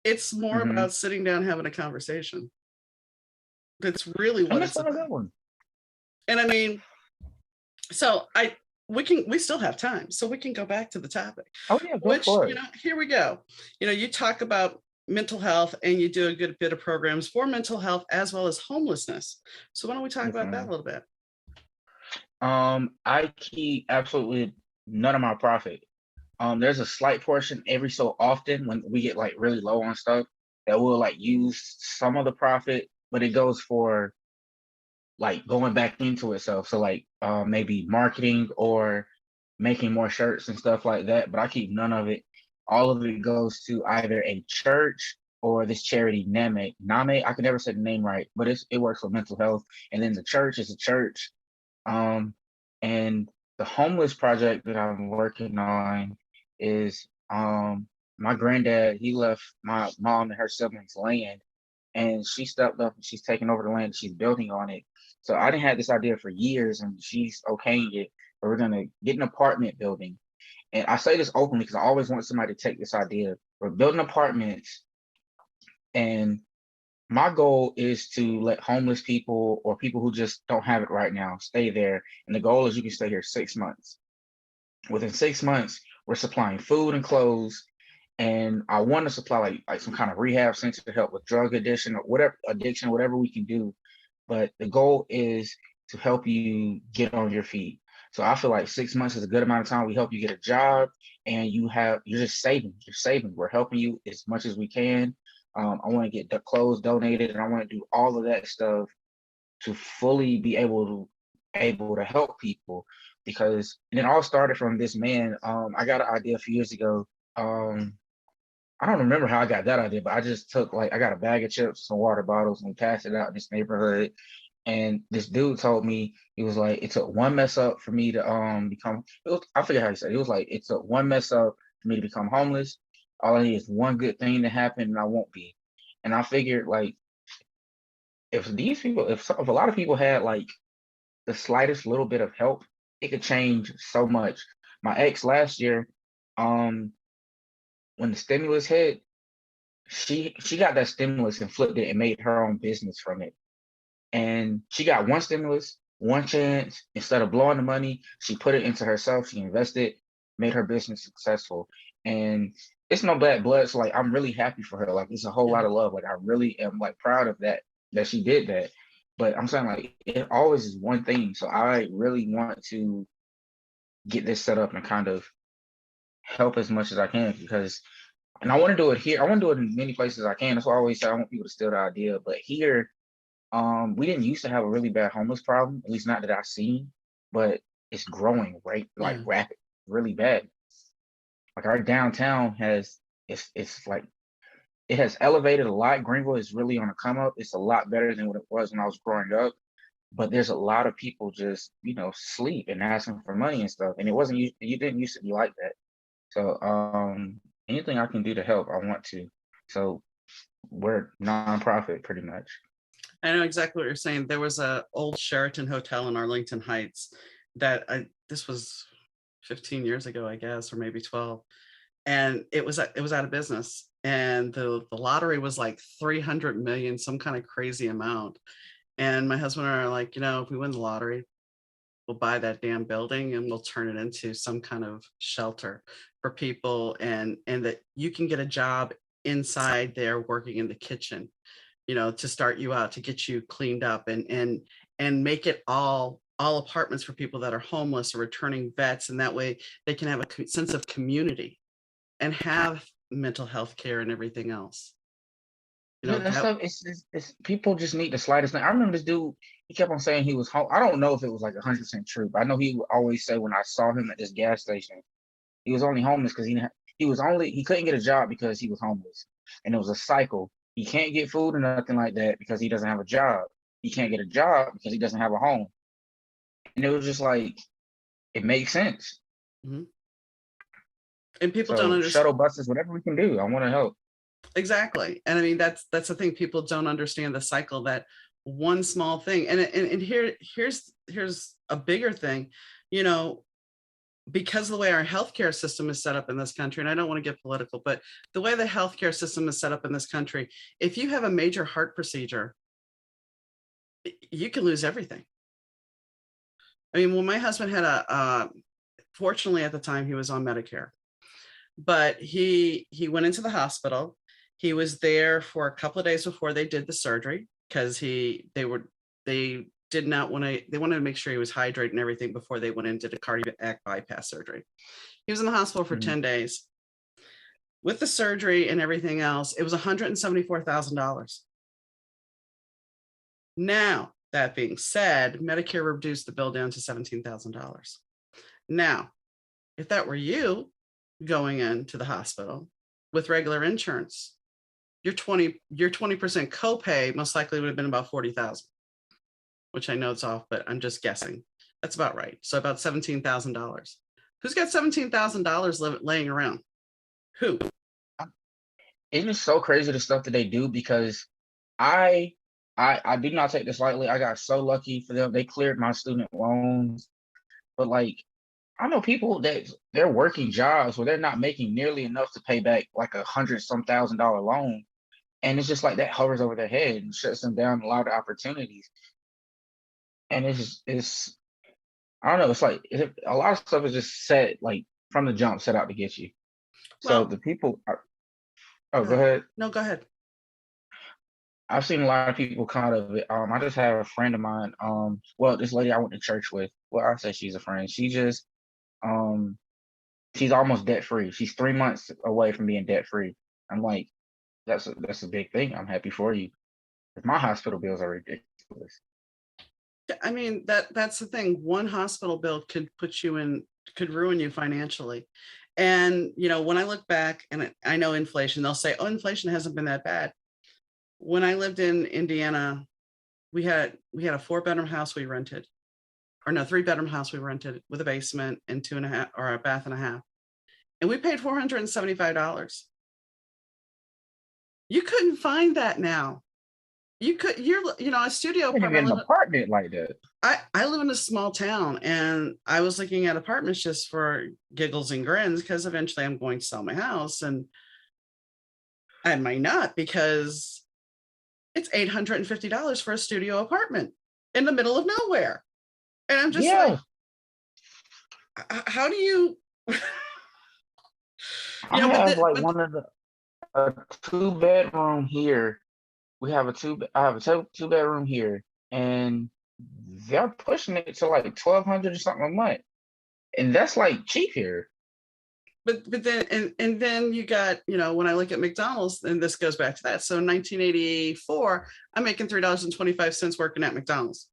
it's more Hmm. about sitting down having a conversation. That's really And what that's it's not a about. good one. And I mean, so we still have time, so we can go back to the topic, Oh yeah, go which, for it. here we go. You talk about mental health and you do a good bit of programs for mental health as well as homelessness. So why don't we talk Yes, about that a ma'am. little bit? I keep absolutely none of my profit. There's a slight portion every so often when we get like really low on stuff that we'll like use some of the profit, but it goes for like going back into itself. So like maybe marketing or making more shirts and stuff like that. But I keep none of it. All of it goes to either a church or this charity Name. Name, I can never say the name right, but it works for mental health. And then the church is a church. Um, and the homeless project that I'm working on is my granddad, he left my mom and her siblings land, and she stepped up and she's taking over the land and she's building on it. So I didn't have this idea for years, and she's okaying it. But we're gonna get an apartment building. And I say this openly because I always want somebody to take this idea. We're building apartments, and my goal is to let homeless people or people who just don't have it right now stay there. And the goal is you can stay here 6 months. Within 6 months, we're supplying food and clothes. And I want to supply like some kind of rehab center to help with drug addiction or whatever we can do. But the goal is to help you get on your feet. So I feel like 6 months is a good amount of time. We help you get a job, and you're just saving. You're saving. We're helping you as much as we can. I want to get the clothes donated, and I want to do all of that stuff to fully be able to help people. Because and it all started from this man. I got an idea a few years ago. I don't remember how I got that idea, but I just took like I got a bag of chips, some water bottles, and passed it out in this neighborhood. And this dude told me, he was like, it took one mess up for me to become. I forget how he said it. It was like it took one mess up for me to become homeless. All I need is one good thing to happen, and I won't be. And I figured like if these people, if a lot of people had like the slightest little bit of help, it could change so much. My ex last year, um, when the stimulus hit, she got that stimulus and flipped it and made her own business from it. And she got one stimulus, one chance. Instead of blowing the money, she put it into herself. She invested, made her business successful. And it's no bad blood. So like I'm really happy for her. Like it's a whole Yeah. lot of love. Like I really am like proud of that she did that. But I'm saying like it always is one thing. So I really want to get this set up and kind of help as much as I can because and I want to do it here. I want to do it in many places I can. That's why I always say I want people to steal the idea. But here, we didn't used to have a really bad homeless problem, at least not that I've seen, but it's growing right like Yeah. rapid, really bad. Like our downtown has it's like it has elevated a lot. Greenville is really on a come up. It's a lot better than what it was when I was growing up. But there's a lot of people just, sleep and asking for money and stuff. And it wasn't you didn't used to be like that. So anything I can do to help, I want to. So we're nonprofit pretty much. I know exactly what you're saying. There was a old Sheraton hotel in Arlington Heights this was 15 years ago, I guess, or maybe 12. And it was out of business. And the lottery was like 300 million, some kind of crazy amount. And my husband and I are like, if we win the lottery, we'll buy that damn building and we'll turn it into some kind of shelter for people, and that you can get a job inside there working in the kitchen, to start you out, to get you cleaned up, and make it all apartments for people that are homeless or returning vets, and that way they can have a sense of community and have mental health care and everything else. Yeah, that That stuff. It's people just need the slightest thing. I remember this dude. He kept on saying he was home. I don't know if it was like 100% true, but I know he would always say when I saw him at this gas station, he was only homeless because he couldn't get a job because he was homeless, and it was a cycle. He can't get food or nothing like that because he doesn't have a job. He can't get a job because he doesn't have a home, and it was just like it makes sense. Mhm. And people don't So understand. shuttle buses, whatever we can do, I want to help. Exactly. And I mean, that's the thing. People don't understand the cycle, that one small thing. And here's a bigger thing, because of the way our healthcare system is set up in this country, and I don't want to get political, but the way the healthcare system is set up in this country, if you have a major heart procedure, you can lose everything. I mean, when my husband had fortunately at the time he was on Medicare, but he went into the hospital. He was there for a couple of days before they did the surgery because they did not want to, they wanted to make sure he was hydrated and everything before they went into the cardiac bypass surgery. He was in the hospital for 10 days. With the surgery and everything else, it was $174,000. Now, that being said, Medicare reduced the bill down to $17,000. Now, if that were you going into the hospital with regular insurance, your 20% copay most likely would have been about $40,000, which I know it's off, but I'm just guessing. That's about right. So about $17,000. Who's got $17,000 laying around? Who? It is so crazy the stuff that they do, because I do not take this lightly. I got so lucky for them. They cleared my student loans. But like, I know people that they're working jobs where they're not making nearly enough to pay back like $100,000 loan. And it's just like that hovers over their head and shuts them down a lot of opportunities. And it's I don't know, it's like a lot of stuff is just set like from the jump, set out to get you. So Well, the people are, oh, go ahead. No, go ahead. I've seen a lot of people kind of I just have a friend of mine, well, this lady I went to church with, well, I say she's a friend. She just she's almost debt free. She's 3 months away from being debt free. I'm like, that's a big thing. I'm happy for you. 'Cause my hospital bills are ridiculous. I mean, that's the thing. One hospital bill could ruin you financially. And, when I look back and I know inflation, they'll say, oh, inflation hasn't been that bad. When I lived in Indiana, we had a 4-bedroom house we rented, or no, 3-bedroom house we rented with a basement and 2.5 or a bath and a half. And we paid $475. You couldn't find that now. A studio I can't get an apartment. apartment like that. I live in a small town, and I was looking at apartments just for giggles and grins because eventually I'm going to sell my house, and I might not, because it's $850 for a studio apartment in the middle of nowhere. And I'm just like, how do you? I have like one of a 2-bedroom here. I have a 2-bedroom here, and they're pushing it to like $1,200 or something a month, and that's like cheap here. But then and then you got, when I look at McDonald's, and this goes back to that. So in 1984, I'm making $3.25 working at McDonald's.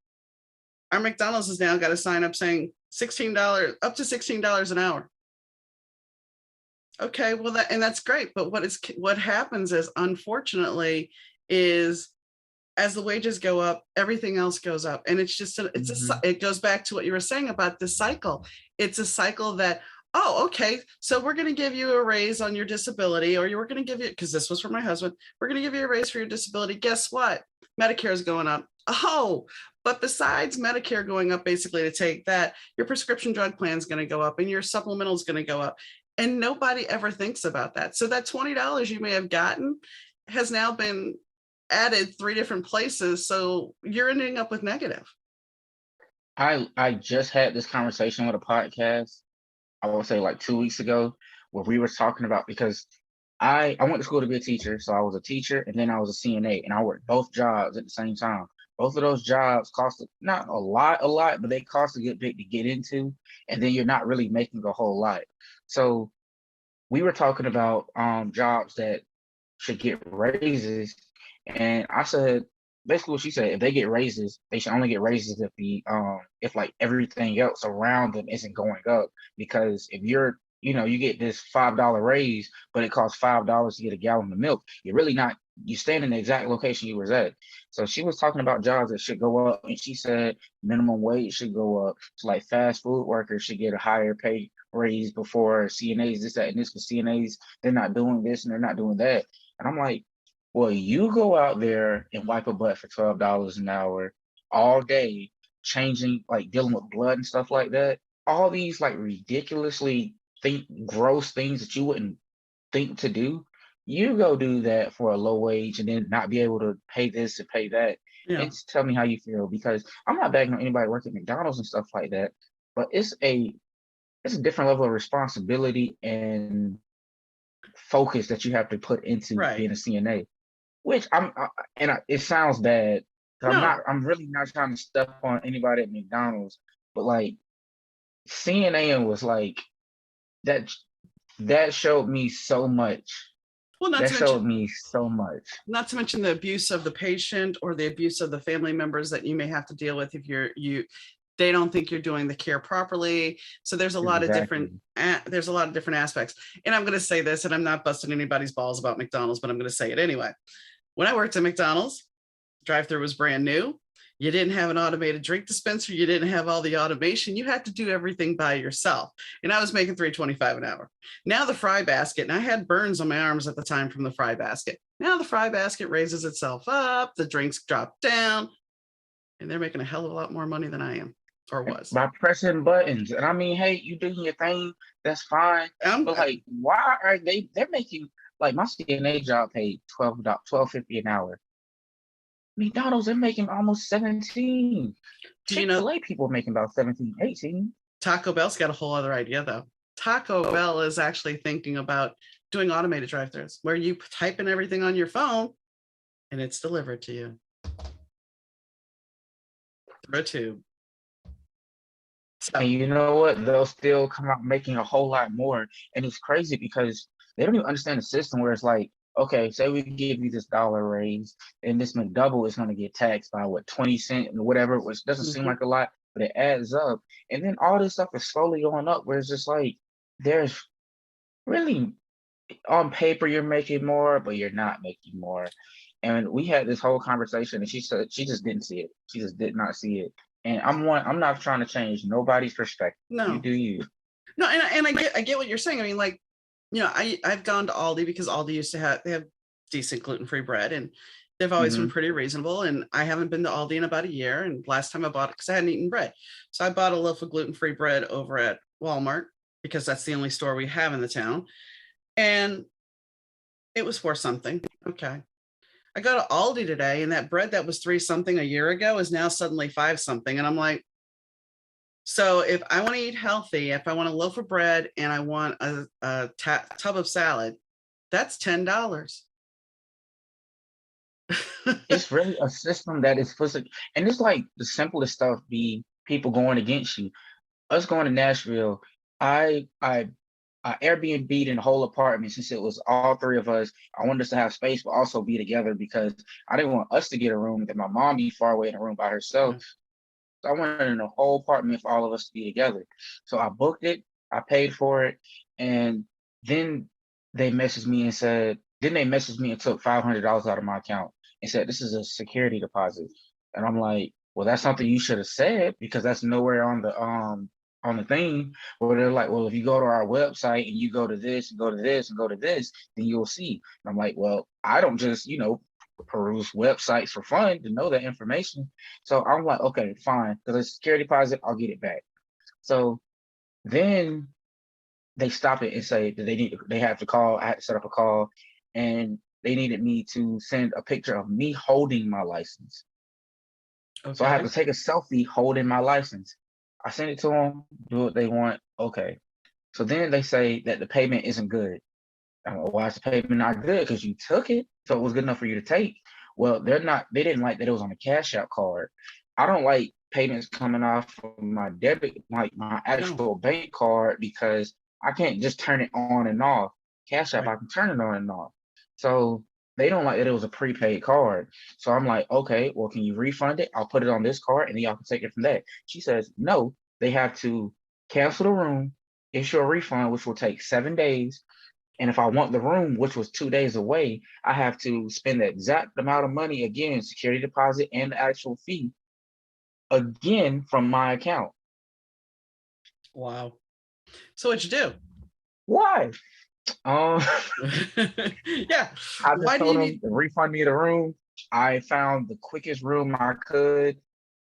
Our McDonald's has now got a sign up saying $16, up to $16 an hour. Okay, well, that's great. But what happens is, unfortunately, is as the wages go up, everything else goes up. And it's just, it goes back to what you were saying about this cycle. It's a cycle that, oh, okay, so we're going to give you a raise on your disability, or we're going to give you, because this was for my husband, we're going to give you a raise for your disability. Guess what? Medicare is going up. Oh, but besides Medicare going up, basically to take that, your prescription drug plan is going to go up and your supplemental is going to go up. And nobody ever thinks about that. So that $20 you may have gotten has now been added 3 different places. So you're ending up with negative. I just had this conversation with a podcast, I would say like 2 weeks ago, where we were talking about, because I went to school to be a teacher. So I was a teacher, and then I was a CNA, and I worked both jobs at the same time. Both of those jobs cost not a lot, but they cost a good bit to get into, and then you're not really making a whole lot. So we were talking about jobs that should get raises, and I said basically what she said: if they get raises, they should only get raises if like everything else around them isn't going up. Because if you get this $5 raise, but it costs $5 to get a gallon of milk, you stand in the exact location you was at. So she was talking about jobs that should go up, and she said minimum wage should go up. So like fast food workers should get a higher pay raise before CNAs, this, that, and this, because CNAs, they're not doing this and they're not doing that. And I'm like, Well, you go out there and wipe a butt for $12 an hour all day, changing, like dealing with blood and stuff like that. All these like ridiculously gross things that you wouldn't think to do. You go do that for a low wage and then not be able to pay this and pay that. Yeah. And just tell me how you feel, because I'm not bagging on anybody working at McDonald's and stuff like that, but it's a different level of responsibility and focus that you have to put into Right. being a CNA. Which it sounds bad. 'Cause No. I'm really not trying to step on anybody at McDonald's, but like CNA was like that. That showed me so much. Well, That showed me so much. not to mention the abuse of the patient or the abuse of the family members that you may have to deal with if they don't think you're doing the care properly. So there's a lot of different Exactly. aspects. And I'm going to say this, and I'm not busting anybody's balls about McDonald's, but I'm going to say it anyway. When I worked at McDonald's, drive-through was brand new. You didn't have an automated drink dispenser. You didn't have all the automation. You had to do everything by yourself. And I was making $3.25 an hour. Now the fry basket, and I had burns on my arms at the time from the fry basket. Now the fry basket raises itself up, the drinks drop down, and they're making a hell of a lot more money than I am, or was. By pressing buttons. And I mean, hey, you doing your thing, that's fine. But like, why are they're making, like, my CNA job paid $12.50 an hour. McDonald's, they're making almost 17. Do you know Chick-fil-A people are making about 17, 18. Taco Bell's got a whole other idea though? Taco Bell is actually thinking about doing automated drive-thrus where you type in everything on your phone and it's delivered to you through a tube. So, And you know what? They'll still come out making a whole lot more. And it's crazy because they don't even understand the system where it's like, okay, say we give you this dollar raise and this McDouble is going to get taxed by what, 20 cents or whatever, which doesn't seem like a lot, but it adds up. And then all this stuff is slowly going up where it's just like, there's really, on paper, you're making more, but you're not making more. And we had this whole conversation and she said she just didn't see it. She just did not see it. And I'm not trying to change nobody's perspective. no, You do you. No, and I get what you're saying. I mean, like, I've gone to Aldi because Aldi used to they have decent gluten-free bread and they've always been pretty reasonable. And I haven't been to Aldi in about a year. And last time I bought it, because I hadn't eaten bread. So I bought a loaf of gluten-free bread over at Walmart because that's the only store we have in the town. And it was $4 something. Okay. I go to Aldi today and that bread that was $3 something a year ago is now suddenly $5 something. And I'm like, so if I want to eat healthy, if I want a loaf of bread and I want a tub of salad, that's $10. It's really a system that is physical. And it's like the simplest stuff be people going against you. Us going to Nashville, I Airbnb'd in the whole apartment since it was all three of us. I wanted us to have space, but also be together because I didn't want us to get a room that my mom be far away in a room by herself. So I wanted in a whole apartment for all of us to be together. So I booked it, I paid for it, and then they messaged me and said, then they messaged me and took $500 out of my account and said, this is a security deposit. And I'm like, well, that's something you should have said because that's nowhere on the thing. Where they're like, well, if you go to our website and you go to this and go to this and go to this, then you'll see. And I'm like, well, I don't just, peruse websites for fun to know that information. So I'm like, okay, fine. Because it's a security deposit, I'll get it back. So then they stop it and say that they have to call. I had to set up a call and they needed me to send a picture of me holding my license. Okay. So I have to take a selfie holding my license. I send it to them, do what they want. Okay. So then they say that the payment isn't good. Why is the payment not good? Because you took it, so it was good enough for you to take. Well, they didn't like that it was on a Cash App card. I don't like payments coming off of my debit, like my actual bank card, because I can't just turn it on and off. Cash App, I can turn it on and off. So they don't like that it was a prepaid card. So I'm like, okay, well, can you refund it? I'll put it on this card and then y'all can take it from that. She says, no, they have to cancel the room, issue a refund, which will take 7 days. And if I want the room, which was 2 days away, I have to spend the exact amount of money again, security deposit and the actual fee, again from my account. Wow. So what'd you do? Why? Um, Yeah. I just Why do told you them need? to refund me the room. I found the quickest room I could,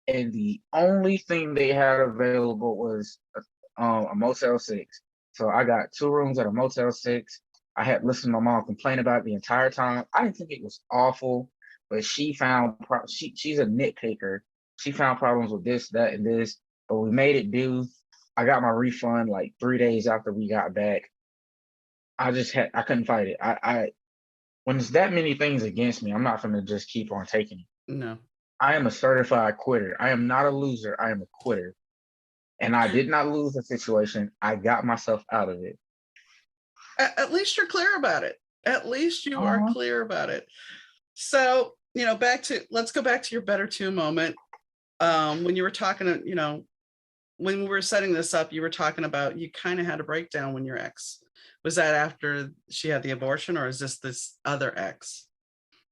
and the only thing they had available was a Motel 6. So I got 2 rooms at a Motel 6. I had listened to my mom complain about it the entire time. I didn't think it was awful, but she found she's a nitpicker. She found problems with this, that, and this, but we made it do. I got my refund like 3 days after we got back. I couldn't fight it. I when there's that many things against me, I'm not gonna just keep on taking it. No. I am a certified quitter. I am not a loser. I am a quitter. And I did not lose the situation. I got myself out of it. At least you're clear about it. At least you are Uh-huh. clear about it. So, let's go back to your better two moment. When you were talking, when we were setting this up, you were talking about you kind of had a breakdown when your ex. Was that after she had the abortion, or is this other ex?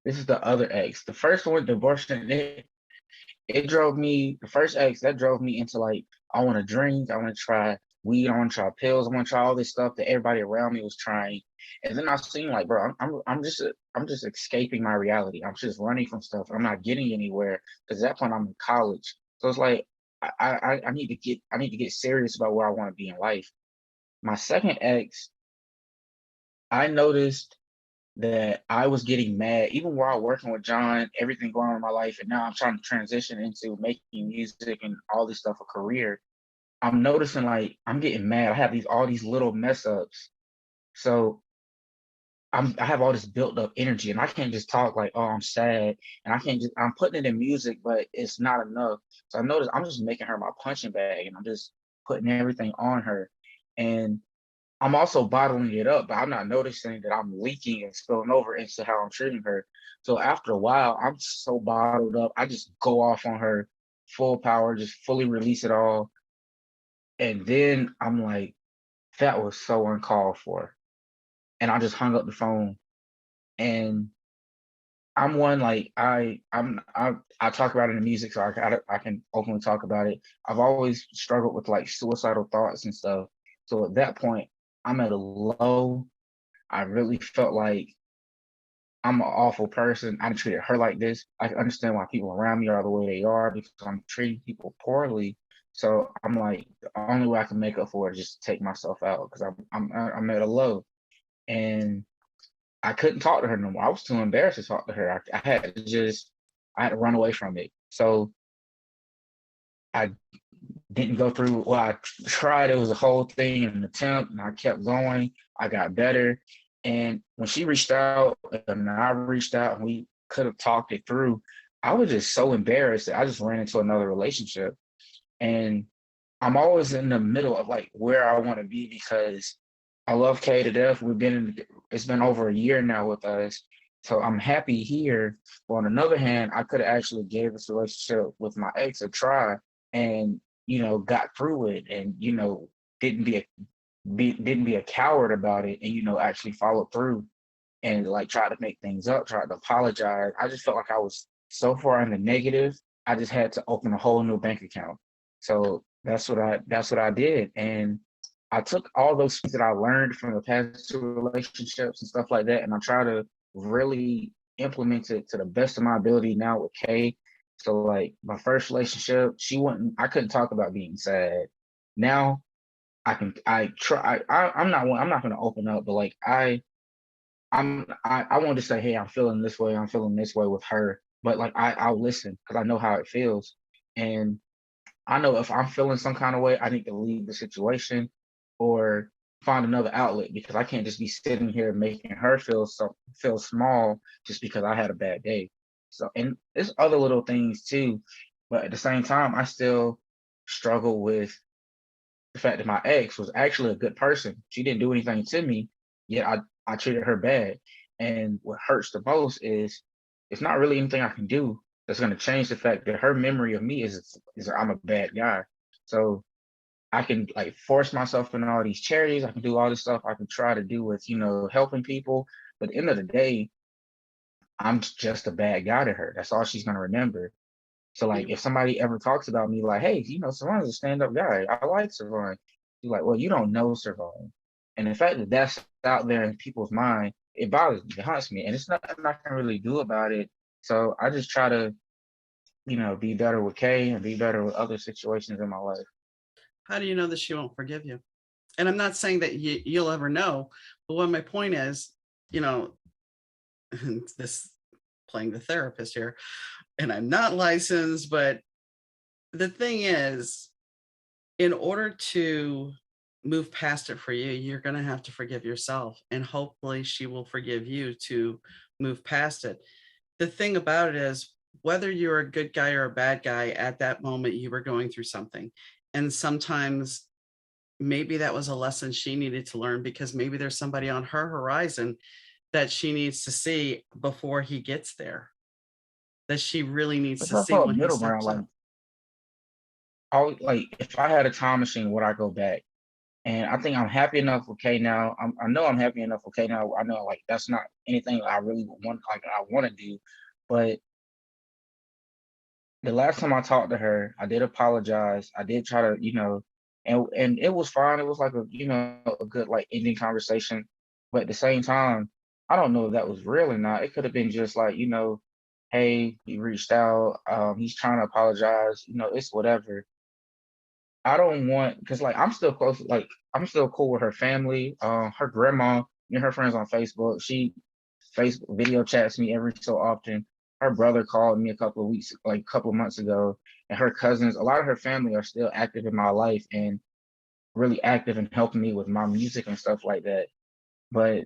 This is the other ex. The first one, divorce, it drove me, the first ex, that drove me into like, I want to drink, I want to try weed, I want to try pills, I want to try all this stuff that everybody around me was trying. And then I seen like, bro, I'm just escaping my reality. I'm just running from stuff. I'm not getting anywhere because at that point I'm in college. So it's like I need to get serious about where I want to be in life. My second ex, I noticed that I was getting mad, even while working with John, everything going on in my life, and now I'm trying to transition into making music and all this stuff a career. I'm noticing like I'm getting mad. I have all these little mess ups. So I have all this built up energy and I can't just talk like, oh, I'm sad. And I'm putting it in music, but it's not enough. So I noticed I'm just making her my punching bag and I'm just putting everything on her. And I'm also bottling it up, but I'm not noticing that I'm leaking and spilling over into how I'm treating her. So after a while, I'm so bottled up. I just go off on her full power, just fully release it all. And then I'm like, that was so uncalled for. And I just hung up the phone. And I'm one like I talk about it in music, so I can openly talk about it. I've always struggled with like suicidal thoughts and stuff. So at that point, I'm at a low. I really felt like I'm an awful person. I treated her like this. I can understand why people around me are the way they are because I'm treating people poorly. So I'm like, the only way I can make up for it is just take myself out because I'm at a low, and I couldn't talk to her no more. I was too embarrassed to talk to her. I had to run away from it. So I didn't go through. Well, I tried. It was a whole thing, an attempt, and I kept going. I got better. And when she reached out and I reached out and we could have talked it through, I was just so embarrassed that I just ran into another relationship. And I'm always in the middle of like where I want to be because I love Kay to death. It's been over a year now with us. So I'm happy here. But on another hand, I could have actually gave this relationship with my ex a try and, got through it and, didn't be a didn't be a coward about it and, actually followed through and like tried to make things up, tried to apologize. I just felt like I was so far in the negative. I just had to open a whole new bank account. So that's what I did. And I took all those things that I learned from the past two relationships and stuff like that, and I try to really implement it to the best of my ability now with Kay. So like my first relationship, I couldn't talk about being sad. Now I'm not gonna open up, but like I want to say, hey, I'm feeling this way, I'm feeling this way with her, but like I'll listen because I know how it feels. And I know if I'm feeling some kind of way, I need to leave the situation or find another outlet because I can't just be sitting here making her feel small just because I had a bad day. So and there's other little things too, but at the same time, I still struggle with the fact that my ex was actually a good person. She didn't do anything to me, yet I treated her bad. And what hurts the most is it's not really anything I can do that's going to change the fact that her memory of me is I'm a bad guy. So I can like force myself in all these charities. I can do all this stuff I can try to do with helping people. But at the end of the day, I'm just a bad guy to her. That's all she's going to remember. So like You if somebody ever talks about me like, hey, CerVon is a stand-up guy. I like CerVon. You're like, well, you don't know CerVon. And the fact that that's out there in people's mind, it bothers me, it haunts me, and it's nothing I can really do about it. So I just try to, be better with Kay and be better with other situations in my life. How do you know that she won't forgive you? And I'm not saying that you'll ever know, but what my point is, you know, this playing the therapist here, and I'm not licensed, but the thing is, in order to move past it for you, you're going to have to forgive yourself. And hopefully she will forgive you to move past it. The thing about it is, whether you're a good guy or a bad guy, at that moment, you were going through something. And sometimes maybe that was a lesson she needed to learn, because maybe there's somebody on her horizon that she needs to see before he gets there, that she really needs It's to see also a when he middle ground. steps Like, up. like if I had a time machine, would I go back? And I think I'm happy enough with Kay now. I know I'm happy enough with Kay now. I know like that's not anything I really want, like I want to do. But the last time I talked to her, I did apologize. I did try to, and it was fine. It was like a good like ending conversation. But at the same time, I don't know if that was real or not. It could have been just like, hey, he reached out. He's trying to apologize. It's whatever. I don't want, because like I'm still close, like I'm still cool with her family. Her grandma, me and her friends on Facebook. She Facebook video chats me every so often. Her brother called me a couple of weeks, like a couple of months ago, and her cousins, a lot of her family are still active in my life and really active in helping me with my music and stuff like that. But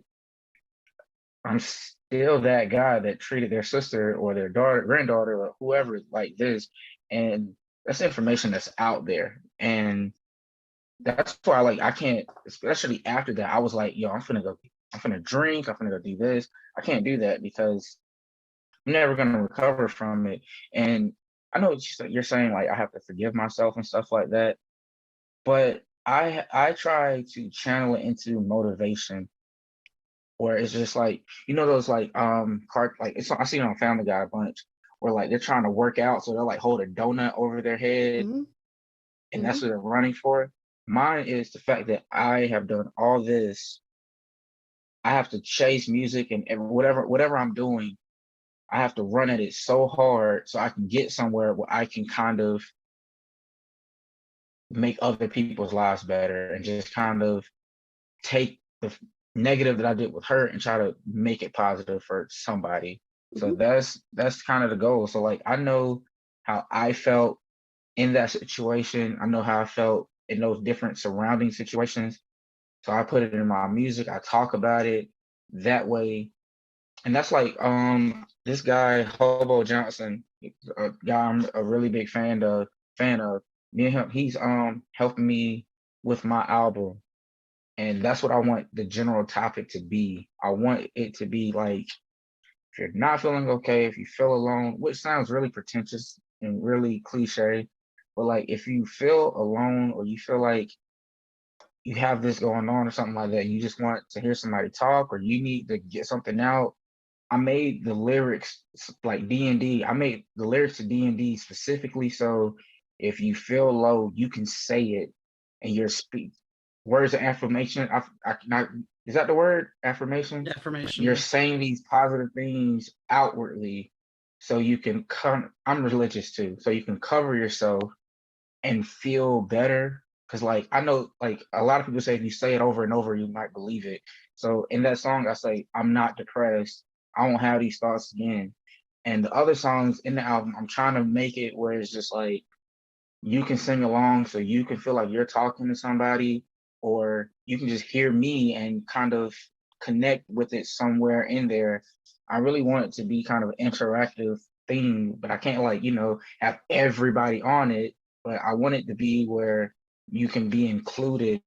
I'm still that guy that treated their sister or their daughter, granddaughter, or whoever like this. And that's information that's out there. And that's why like I can't, especially after that, I was like, yo, I'm finna drink, I'm finna go do this. I can't do that because I'm never gonna recover from it. And I know what you're saying, like I have to forgive myself and stuff like that. But I try to channel it into motivation, where it's just like, those like cart like it's I see it on Family Guy a bunch, where like they're trying to work out, so they'll like hold a donut over their head Mhm, and that's mhm, what they're running for. Mine is the fact that I have done all this. I have to chase music and whatever I'm doing, I have to run at it so hard so I can get somewhere where I can kind of make other people's lives better and just kind of take the negative that I did with her and try to make it positive for somebody. So mhm. that's kind of the goal. So like I know how I felt in that situation. I know how I felt in those different surrounding situations. So I put it in my music. I talk about it that way. And that's like this guy Hobo Johnson, a guy I'm a really big fan of. Me and him, he's helping me with my album. And that's what I want the general topic to be. I want it to be like, if you're not feeling okay, if you feel alone, which sounds really pretentious and really cliche, but like if you feel alone or you feel like you have this going on or something like that, and you just want to hear somebody talk or you need to get something out, I made the lyrics like D&D. I made the lyrics to D&D specifically so if you feel low, you can say it and your speak words of affirmation. I not is that the word affirmation? Affirmation, You're yeah. saying these positive things outwardly so you can come. I'm religious too, so you can cover yourself and feel better. Cause like I know like a lot of people say if you say it over and over, you might believe it. So in that song, I say, I'm not depressed. I won't have these thoughts again. And the other songs in the album, I'm trying to make it where it's just like you can sing along so you can feel like you're talking to somebody, or you can just hear me and kind of connect with it somewhere in there. I really want it to be kind of an interactive thing, but I can't like, have everybody on it. But I want it to be where you can be included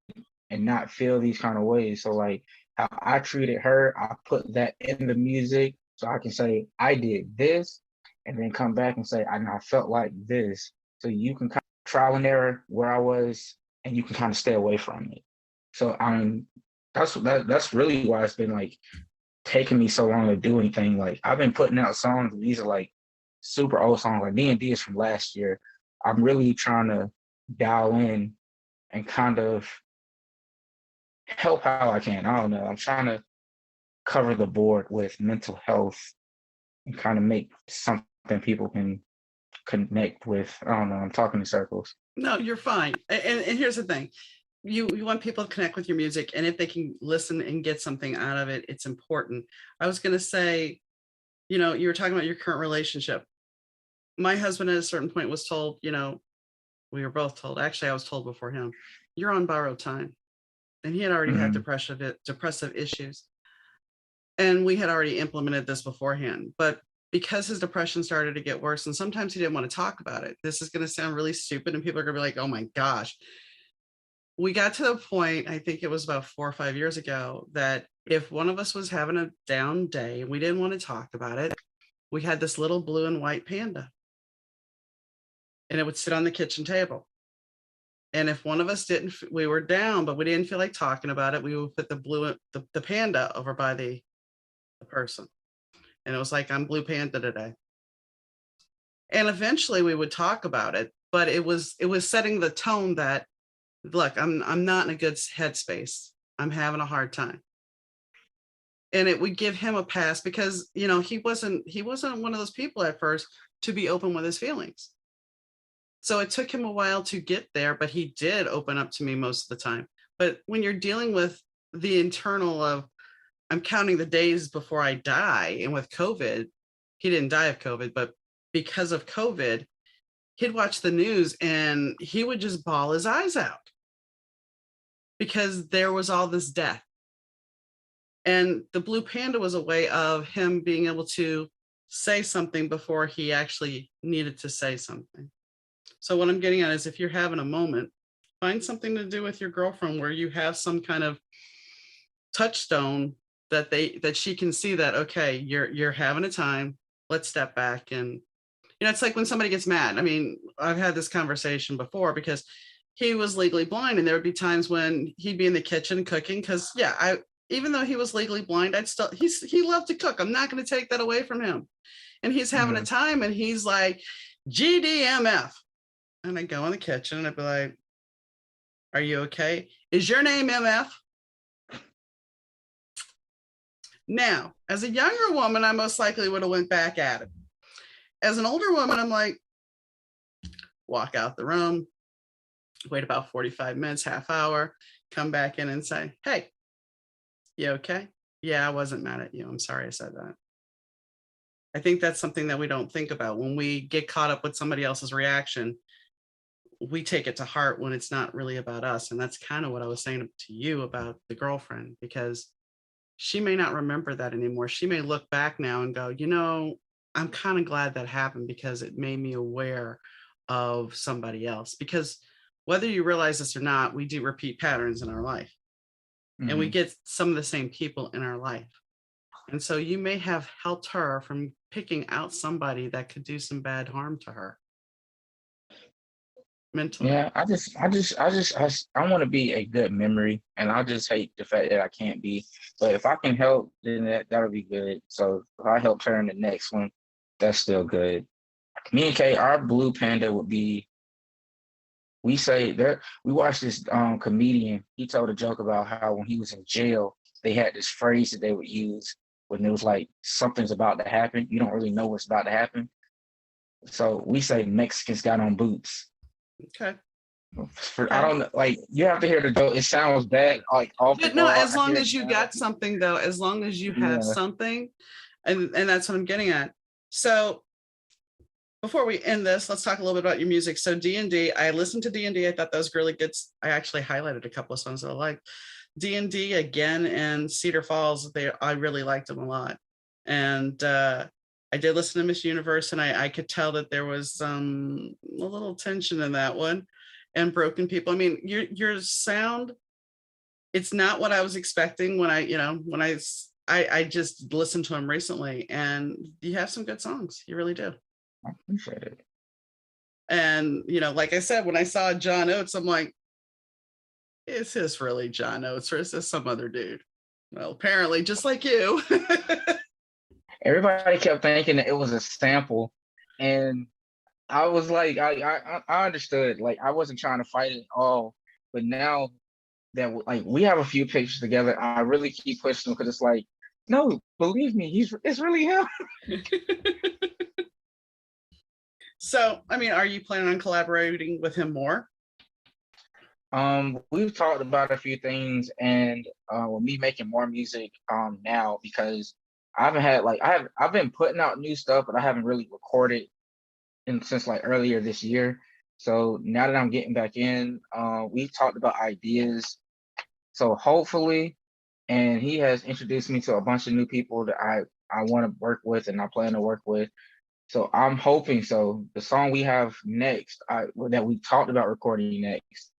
and not feel these kind of ways. So like how I treated her, I put that in the music so I can say I did this and then come back and say I felt like this. So you can kind of trial and error where I was and you can kind of stay away from it. So that's really why it's been like taking me so long to do anything. Like I've been putting out songs, and these are like super old songs. Like D&D is from last year. I'm really trying to dial in and kind of help how I can. I don't know. I'm trying to cover the board with mental health and kind of make something people can connect with. I don't know. I'm talking in circles. No, you're fine. And here's the thing. You want people to connect with your music, and if they can listen and get something out of it, it's important. I was going to say, you were talking about your current relationship. My husband at a certain point was told, we were both told, actually I was told before him, you're on borrowed time. And he had already had Hmm. depressive issues. And we had already implemented this beforehand, but because his depression started to get worse, and sometimes he didn't want to talk about it. This is going to sound really stupid, and people are going to be like, oh my gosh. We got to the point, I think it was about 4 or 5 years ago, that if one of us was having a down day and we didn't want to talk about it, we had this little blue and white panda, and it would sit on the kitchen table. And if one of us didn't, we were down, but we didn't feel like talking about it, we would put the panda over by the person. And it was like, I'm blue panda today. And eventually we would talk about it, but it was setting the tone that, look, I'm not in a good headspace. I'm having a hard time. And it would give him a pass because, he wasn't one of those people at first to be open with his feelings. So it took him a while to get there, but he did open up to me most of the time. But when you're dealing with the internal of, I'm counting the days before I die, and with COVID, he didn't die of COVID, but because of COVID, he'd watch the news and he would just bawl his eyes out because there was all this death. And the blue panda was a way of him being able to say something before he actually needed to say something. So what I'm getting at is, if you're having a moment, find something to do with your girlfriend where you have some kind of touchstone that she can see that, okay, you're having a time. Let's step back. And it's like when somebody gets mad. I mean, I've had this conversation before because he was legally blind, and there would be times when he'd be in the kitchen cooking because, even though he was legally blind, he loved to cook. I'm not going to take that away from him. And he's having a Hmm. time and he's like, GDMF. And I go in the kitchen and I'd be like, are you okay? Is your name MF? Now, as a younger woman, I most likely would have went back at it. As an older woman, I'm like, walk out the room, wait about 45 minutes, half hour, come back in and say, hey, you okay? Yeah, I wasn't mad at you. I'm sorry I said that. I think that's something that we don't think about. When we get caught up with somebody else's reaction, we take it to heart when it's not really about us. And that's kind of what I was saying to you about the girlfriend, because she may not remember that anymore. She may look back now and go, I'm kind of glad that happened because it made me aware of somebody else. Because whether you realize this or not, we do repeat patterns in our life, and we Hmm. get some of the same people in our life. And so you may have helped her from picking out somebody that could do some bad harm to her mentally. Yeah, I want to be a good memory, and I just hate the fact that I can't be. But if I can help, then that'll be good. So if I help her in the next one, that's still good. Me and Kay, our blue panda would be. We say that we watched this comedian. He told a joke about how when he was in jail, they had this phrase that they would use when it was like something's about to happen. You don't really know what's about to happen. So we say Mexicans got on boots. Okay. I Okay. don't know, like you have to hear the joke. It sounds bad, like off the But no, wall. as I hear long it as you now. got something, though, as long as you have Yeah. something, and that's what I'm getting at. So before we end this, let's talk a little bit about your music. So D&D, I listened to D&D. I thought that was really good. I actually highlighted a couple of songs that I liked. D&D again and Cedar Falls, I really liked them a lot. And I did listen to Miss Universe, and I could tell that there was a little tension in that one. And Broken People. I mean, your sound, it's not what I was expecting when I just listened to them recently, and you have some good songs. You really do. I appreciate it. And, like I said, when I saw John Oates, I'm like, is this really John Oates or is this some other dude? Well, apparently, just like you. Everybody kept thinking that it was a sample, and I was like, I understood. Like I wasn't trying to fight it all, but now that like we have a few pictures together. I really keep pushing him because it's like, no, believe me, it's really him. So, I mean, are you planning on collaborating with him more? We've talked about a few things, and with me making more music now, because I haven't had like I've been putting out new stuff, but I haven't really recorded since like earlier this year. So now that I'm getting back in, we've talked about ideas. So hopefully, and he has introduced me to a bunch of new people that I want to work with and I plan to work with. So I'm hoping so. The song we have next, that we talked about recording next,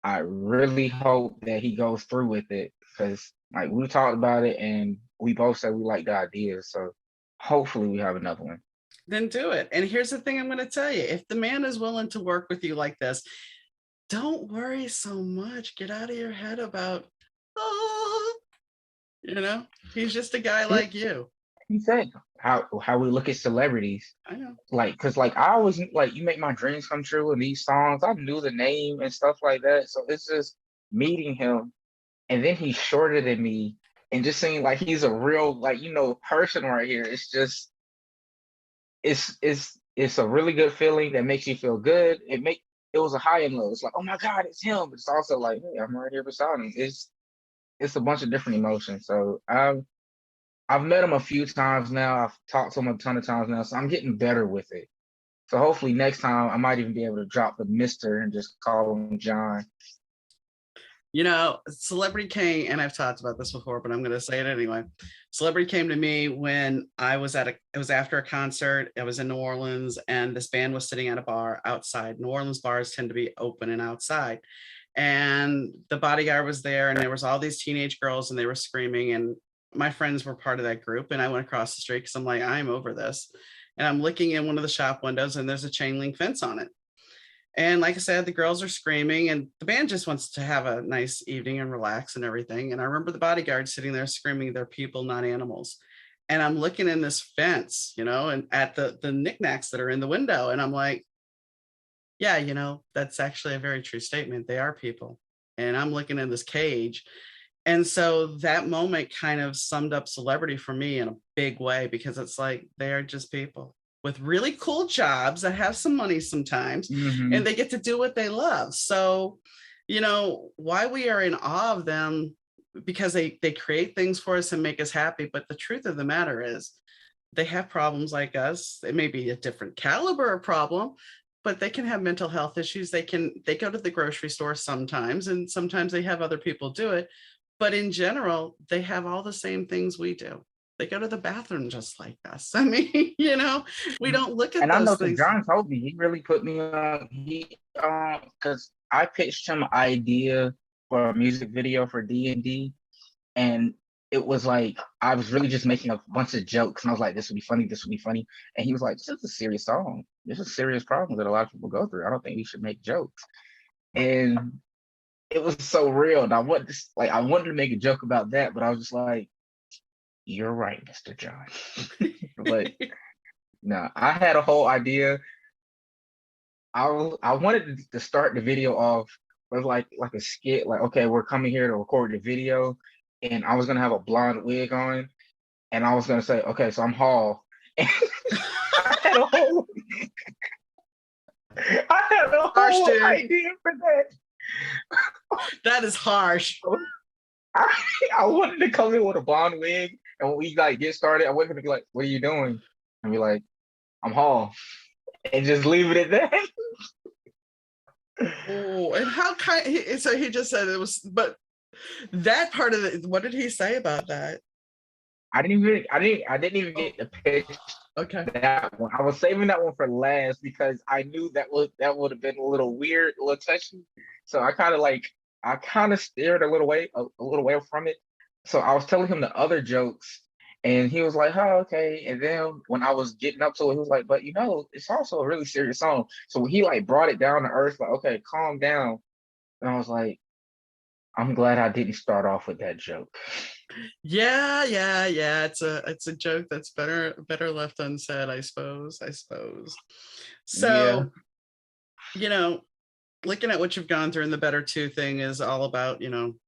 I really hope that he goes through with it, because like we talked about it and we both said we like the idea. So hopefully we have another one. Then do it. And here's the thing I'm going to tell you. If the man is willing to work with you like this, don't worry so much. Get out of your head about, oh, he's just a guy like you. He said how we look at celebrities. I know. Like, because like I always like, you make my dreams come true in these songs. I knew the name and stuff like that. So it's just meeting him, and then he's shorter than me, and just seeing like he's a real like person right here. It's just it's a really good feeling that makes you feel good. It was a high and low. It's like, oh my God, it's him. But it's also like, hey, I'm right here beside him. It's a bunch of different emotions. So I've met him a few times now. I've talked to him a ton of times now, so I'm getting better with it. So hopefully next time I might even be able to drop the Mister and just call him John. Celebrity came, and I've talked about this before, but I'm going to say it anyway. Celebrity came to me when it was after a concert. I was in New Orleans, and this band was sitting at a bar outside. New Orleans bars tend to be open and outside. And the bodyguard was there, and there was all these teenage girls, and they were screaming. And my friends were part of that group. And I went across the street because I'm like, I'm over this. And I'm looking in one of the shop windows, and there's a chain link fence on it. And like I said, the girls are screaming, and the band just wants to have a nice evening and relax and everything. And I remember the bodyguard sitting there screaming, they're people, not animals. And I'm looking in this fence, and at the knickknacks that are in the window. And I'm like, yeah, that's actually a very true statement. They are people. And I'm looking in this cage. And so that moment kind of summed up celebrity for me in a big way, because it's like, they are just people with really cool jobs that have some money sometimes, and they get to do what they love. So, why we are in awe of them, because they create things for us and make us happy. But the truth of the matter is they have problems like us. It may be a different caliber of problem, but they can have mental health issues. They go to the grocery store sometimes, and sometimes they have other people do it. But in general, they have all the same things we do. They go to the bathroom just like us. I mean, we don't look at and I know those that things. John told me, he really put me on. Because I pitched him an idea for a music video for D&D, and it was like I was really just making a bunch of jokes, and I was like, this would be funny, this would be funny. And he was like, this is a serious song. This is a serious problem that a lot of people go through. I don't think we should make jokes. And it was so real. And I wanted to make a joke about that, but I was just like, you're right, Mr. John. But no, I had a whole idea. I wanted to start the video off with like a skit, like, okay, we're coming here to record the video, and I was gonna have a blonde wig on, and I was gonna say, okay, so I'm Hall. And I had a whole idea for that. That is harsh. I wanted to come in with a blonde wig, and when we like get started, I wasn't gonna be like, "What are you doing?" And be like, "I'm Hall," and just leave it at that. Oh, and how kind? So he just said it was, but that part of it. What did he say about that? I didn't even get the pitch. Okay. That one. I was saving that one for last because I knew that would have been a little weird, a little touchy. So I kind of steered a little way from it. So I was telling him the other jokes, and he was like, "Oh, okay." And then when I was getting up to it, he was like, "But it's also a really serious song." So he like brought it down to earth, like, "Okay, calm down." And I was like, "I'm glad I didn't start off with that joke." Yeah. It's a joke that's better left unsaid, I suppose. So, Yeah. looking at what you've gone through, and the better two thing is all about,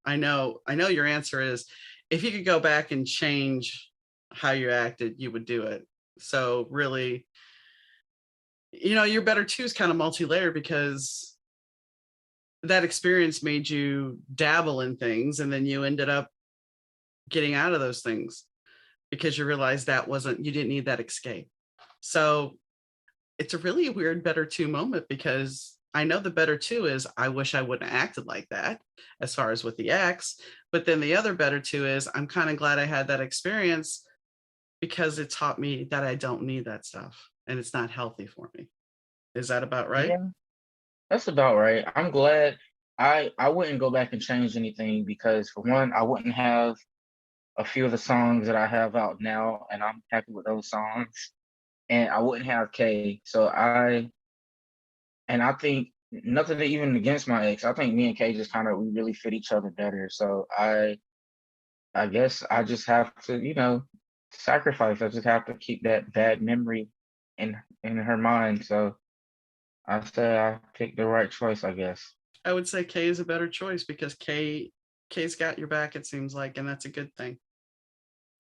I know your answer is, if you could go back and change how you acted, you would do it. So really, your better two is kind of multi-layered, because that experience made you dabble in things, and then you ended up getting out of those things because you realized you didn't need that escape. So it's a really weird better two moment, because I know the better two is, I wish I wouldn't have acted like that, as far as with the ex. But then the other better two is, I'm kind of glad I had that experience, because it taught me that I don't need that stuff, and it's not healthy for me. Is that about right? Yeah, that's about right. I'm glad. I wouldn't go back and change anything because, for one, I wouldn't have a few of the songs that I have out now, and I'm happy with those songs. And I wouldn't have Kay. I think, nothing even against my ex. I think me and Kay just kind of, we really fit each other better. So I guess I just have to, sacrifice. I just have to keep that bad memory in her mind. So I say I picked the right choice, I guess. I would say Kay is a better choice, because Kay's got your back, it seems like, and that's a good thing,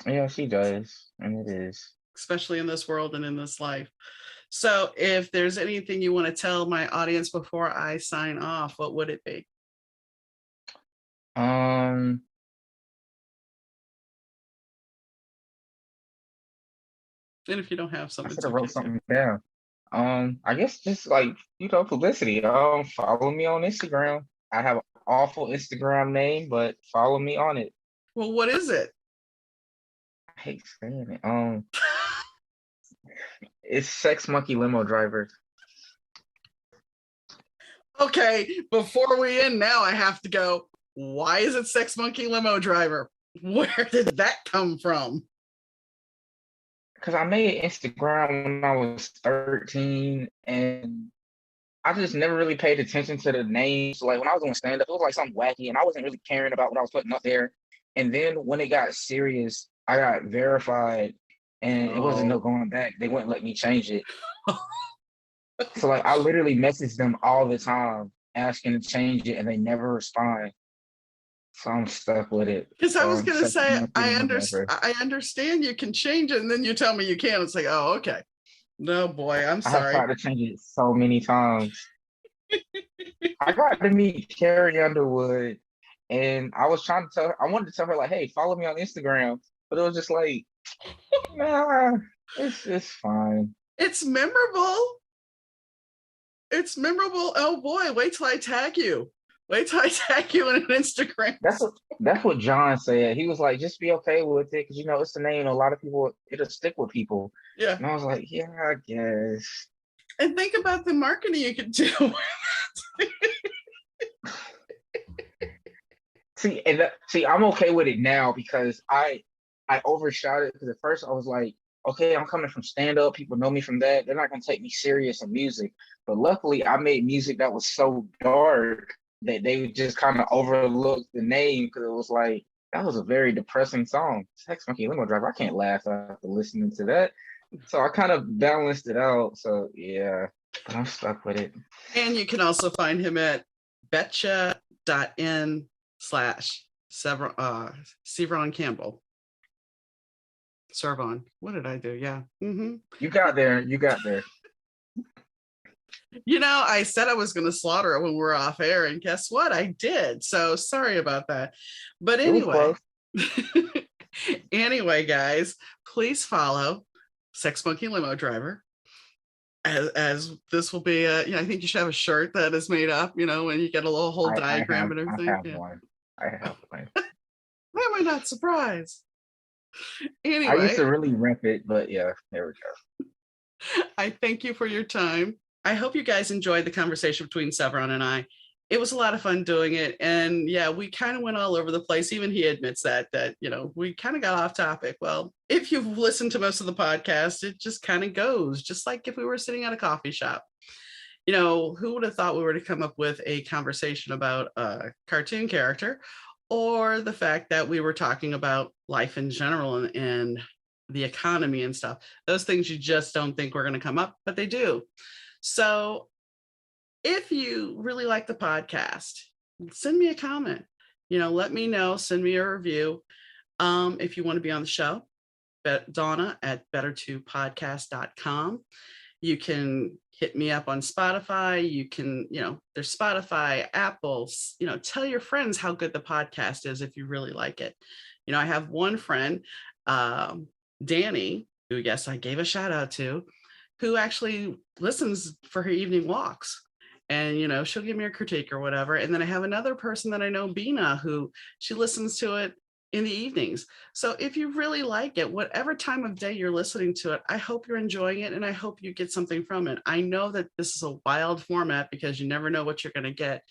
Yeah, she does, and it is. especially in this world and in this life. So if there's anything you want to tell my audience before I sign off, what would it be? Um, And if you don't have I some, should it's have okay wrote too. something down. I guess just like, publicity. Follow me on Instagram. I have an awful Instagram name, but follow me on it. Well, what is it? I hate saying it. It's Sex Monkey Limo Driver. Okay, before we end now, I have to go, why is it Sex Monkey Limo Driver? Where did that come from? Because I made Instagram when I was 13, and I just never really paid attention to the names. Like, when I was doing stand up, it was like something wacky, and I wasn't really caring about what I was putting up there. And then when it got serious, I got verified, and it wasn't no Oh. going back. They wouldn't let me change it. So, like, I literally message them all the time asking to change it, and they never respond. So I'm stuck with it. Because I So was I'm going to stuck with say, my freedom driver. I understand you can change it, and then you tell me you can't. It's like, oh, okay. No, boy, I'm I have tried sorry. to change it so many times. I got to meet Carrie Underwood, and I was trying to tell her, I wanted to tell her, like, hey, follow me on Instagram. But it was just like, nah, it's fine. It's memorable. It's memorable. Oh, boy, wait till I tag you. Wait till I tag you in an Instagram. That's what John said. He was like, just be okay with it, because it's the name. A lot of people, it'll stick with people. Yeah. And I was like, yeah, I guess. And think about the marketing you could do. See, I'm okay with it now, because I overshot it, because at first I was like, okay, I'm coming from stand up. People know me from that. They're not going to take me serious in music. But luckily, I made music that was so dark that they would just kind of overlook the name, because it was like, that was a very depressing song. Sex Monkey Limo Driver. I can't laugh after listening to that. So I kind of balanced it out. So yeah, but I'm stuck with it. And you can also find him at betcha.in/CerVon Campbell. CerVon. What did I do? Yeah. Mm-hmm. You got there. You got there. I said I was going to slaughter it when we were off air, and guess what? I did. So sorry about that. But It was anyway, close. anyway, guys, please follow Sex Monkey Limo Driver. As this will be I think you should have a shirt that is made up, when you get a little whole diagram and I everything. have Yeah. one. I have one. Why am I not surprised? I used Anyway, to really rep it, but yeah, there we go. I thank you for your time. I hope you guys enjoyed the conversation between CerVon and I. It was a lot of fun doing it. And yeah, we kind of went all over the place. Even he admits that we kind of got off topic. Well, if you've listened to most of the podcast, it just kind of goes, just like if we were sitting at a coffee shop. Who would have thought we were to come up with a conversation about a cartoon character, or the fact that we were talking about life in general and the economy and stuff. Those things you just don't think were going to come up, but they do. So if you really like the podcast, send me a comment. Let me know, send me a review. If you want to be on the show, Donna at better2podcast.com. You can hit me up on Spotify. You can, there's Spotify, Apple, tell your friends how good the podcast is if you really like it. I have one friend, Danny, who yes, I gave a shout out to, who actually listens for her evening walks. And, she'll give me a critique or whatever. And then I have another person that I know, Bina, who she listens to it in the evenings. So if you really like it, whatever time of day you're listening to it, I hope you're enjoying it and I hope you get something from it. I know that this is a wild format because you never know what you're going to get.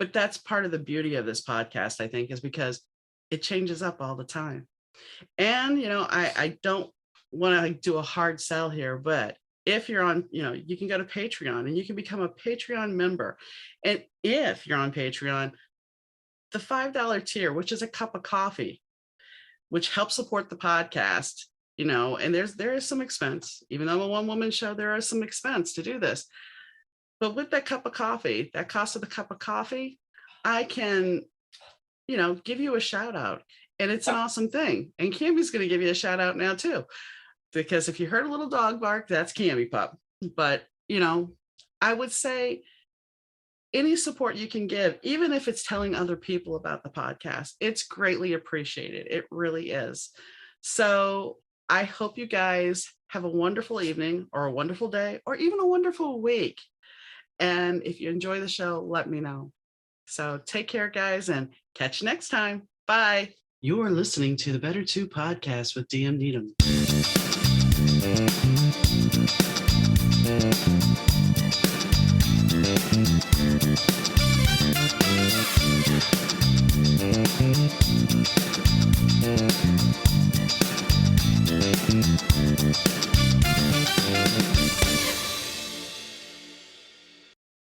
But that's part of the beauty of this podcast, I think, is because it changes up all the time. And, I don't want to do a hard sell here, but if you're on, you can go to Patreon and you can become a Patreon member. And if you're on Patreon, the $5 tier, which is a cup of coffee, which helps support the podcast, and there is some expense, even though I'm a one-woman show, there is some expense to do this. But with that cup of coffee, that cost of the cup of coffee, I can, give you a shout out. And it's an awesome thing. And Cammy's going to give you a shout out now too. Because if you heard a little dog bark, that's Cammy Pup. But, I would say any support you can give, even if it's telling other people about the podcast, it's greatly appreciated. It really is. So I hope you guys have a wonderful evening or a wonderful day or even a wonderful week. And if you enjoy the show, let me know. So take care, guys, and catch you next time. Bye. You are listening to the Better 2 podcast with DM Needham.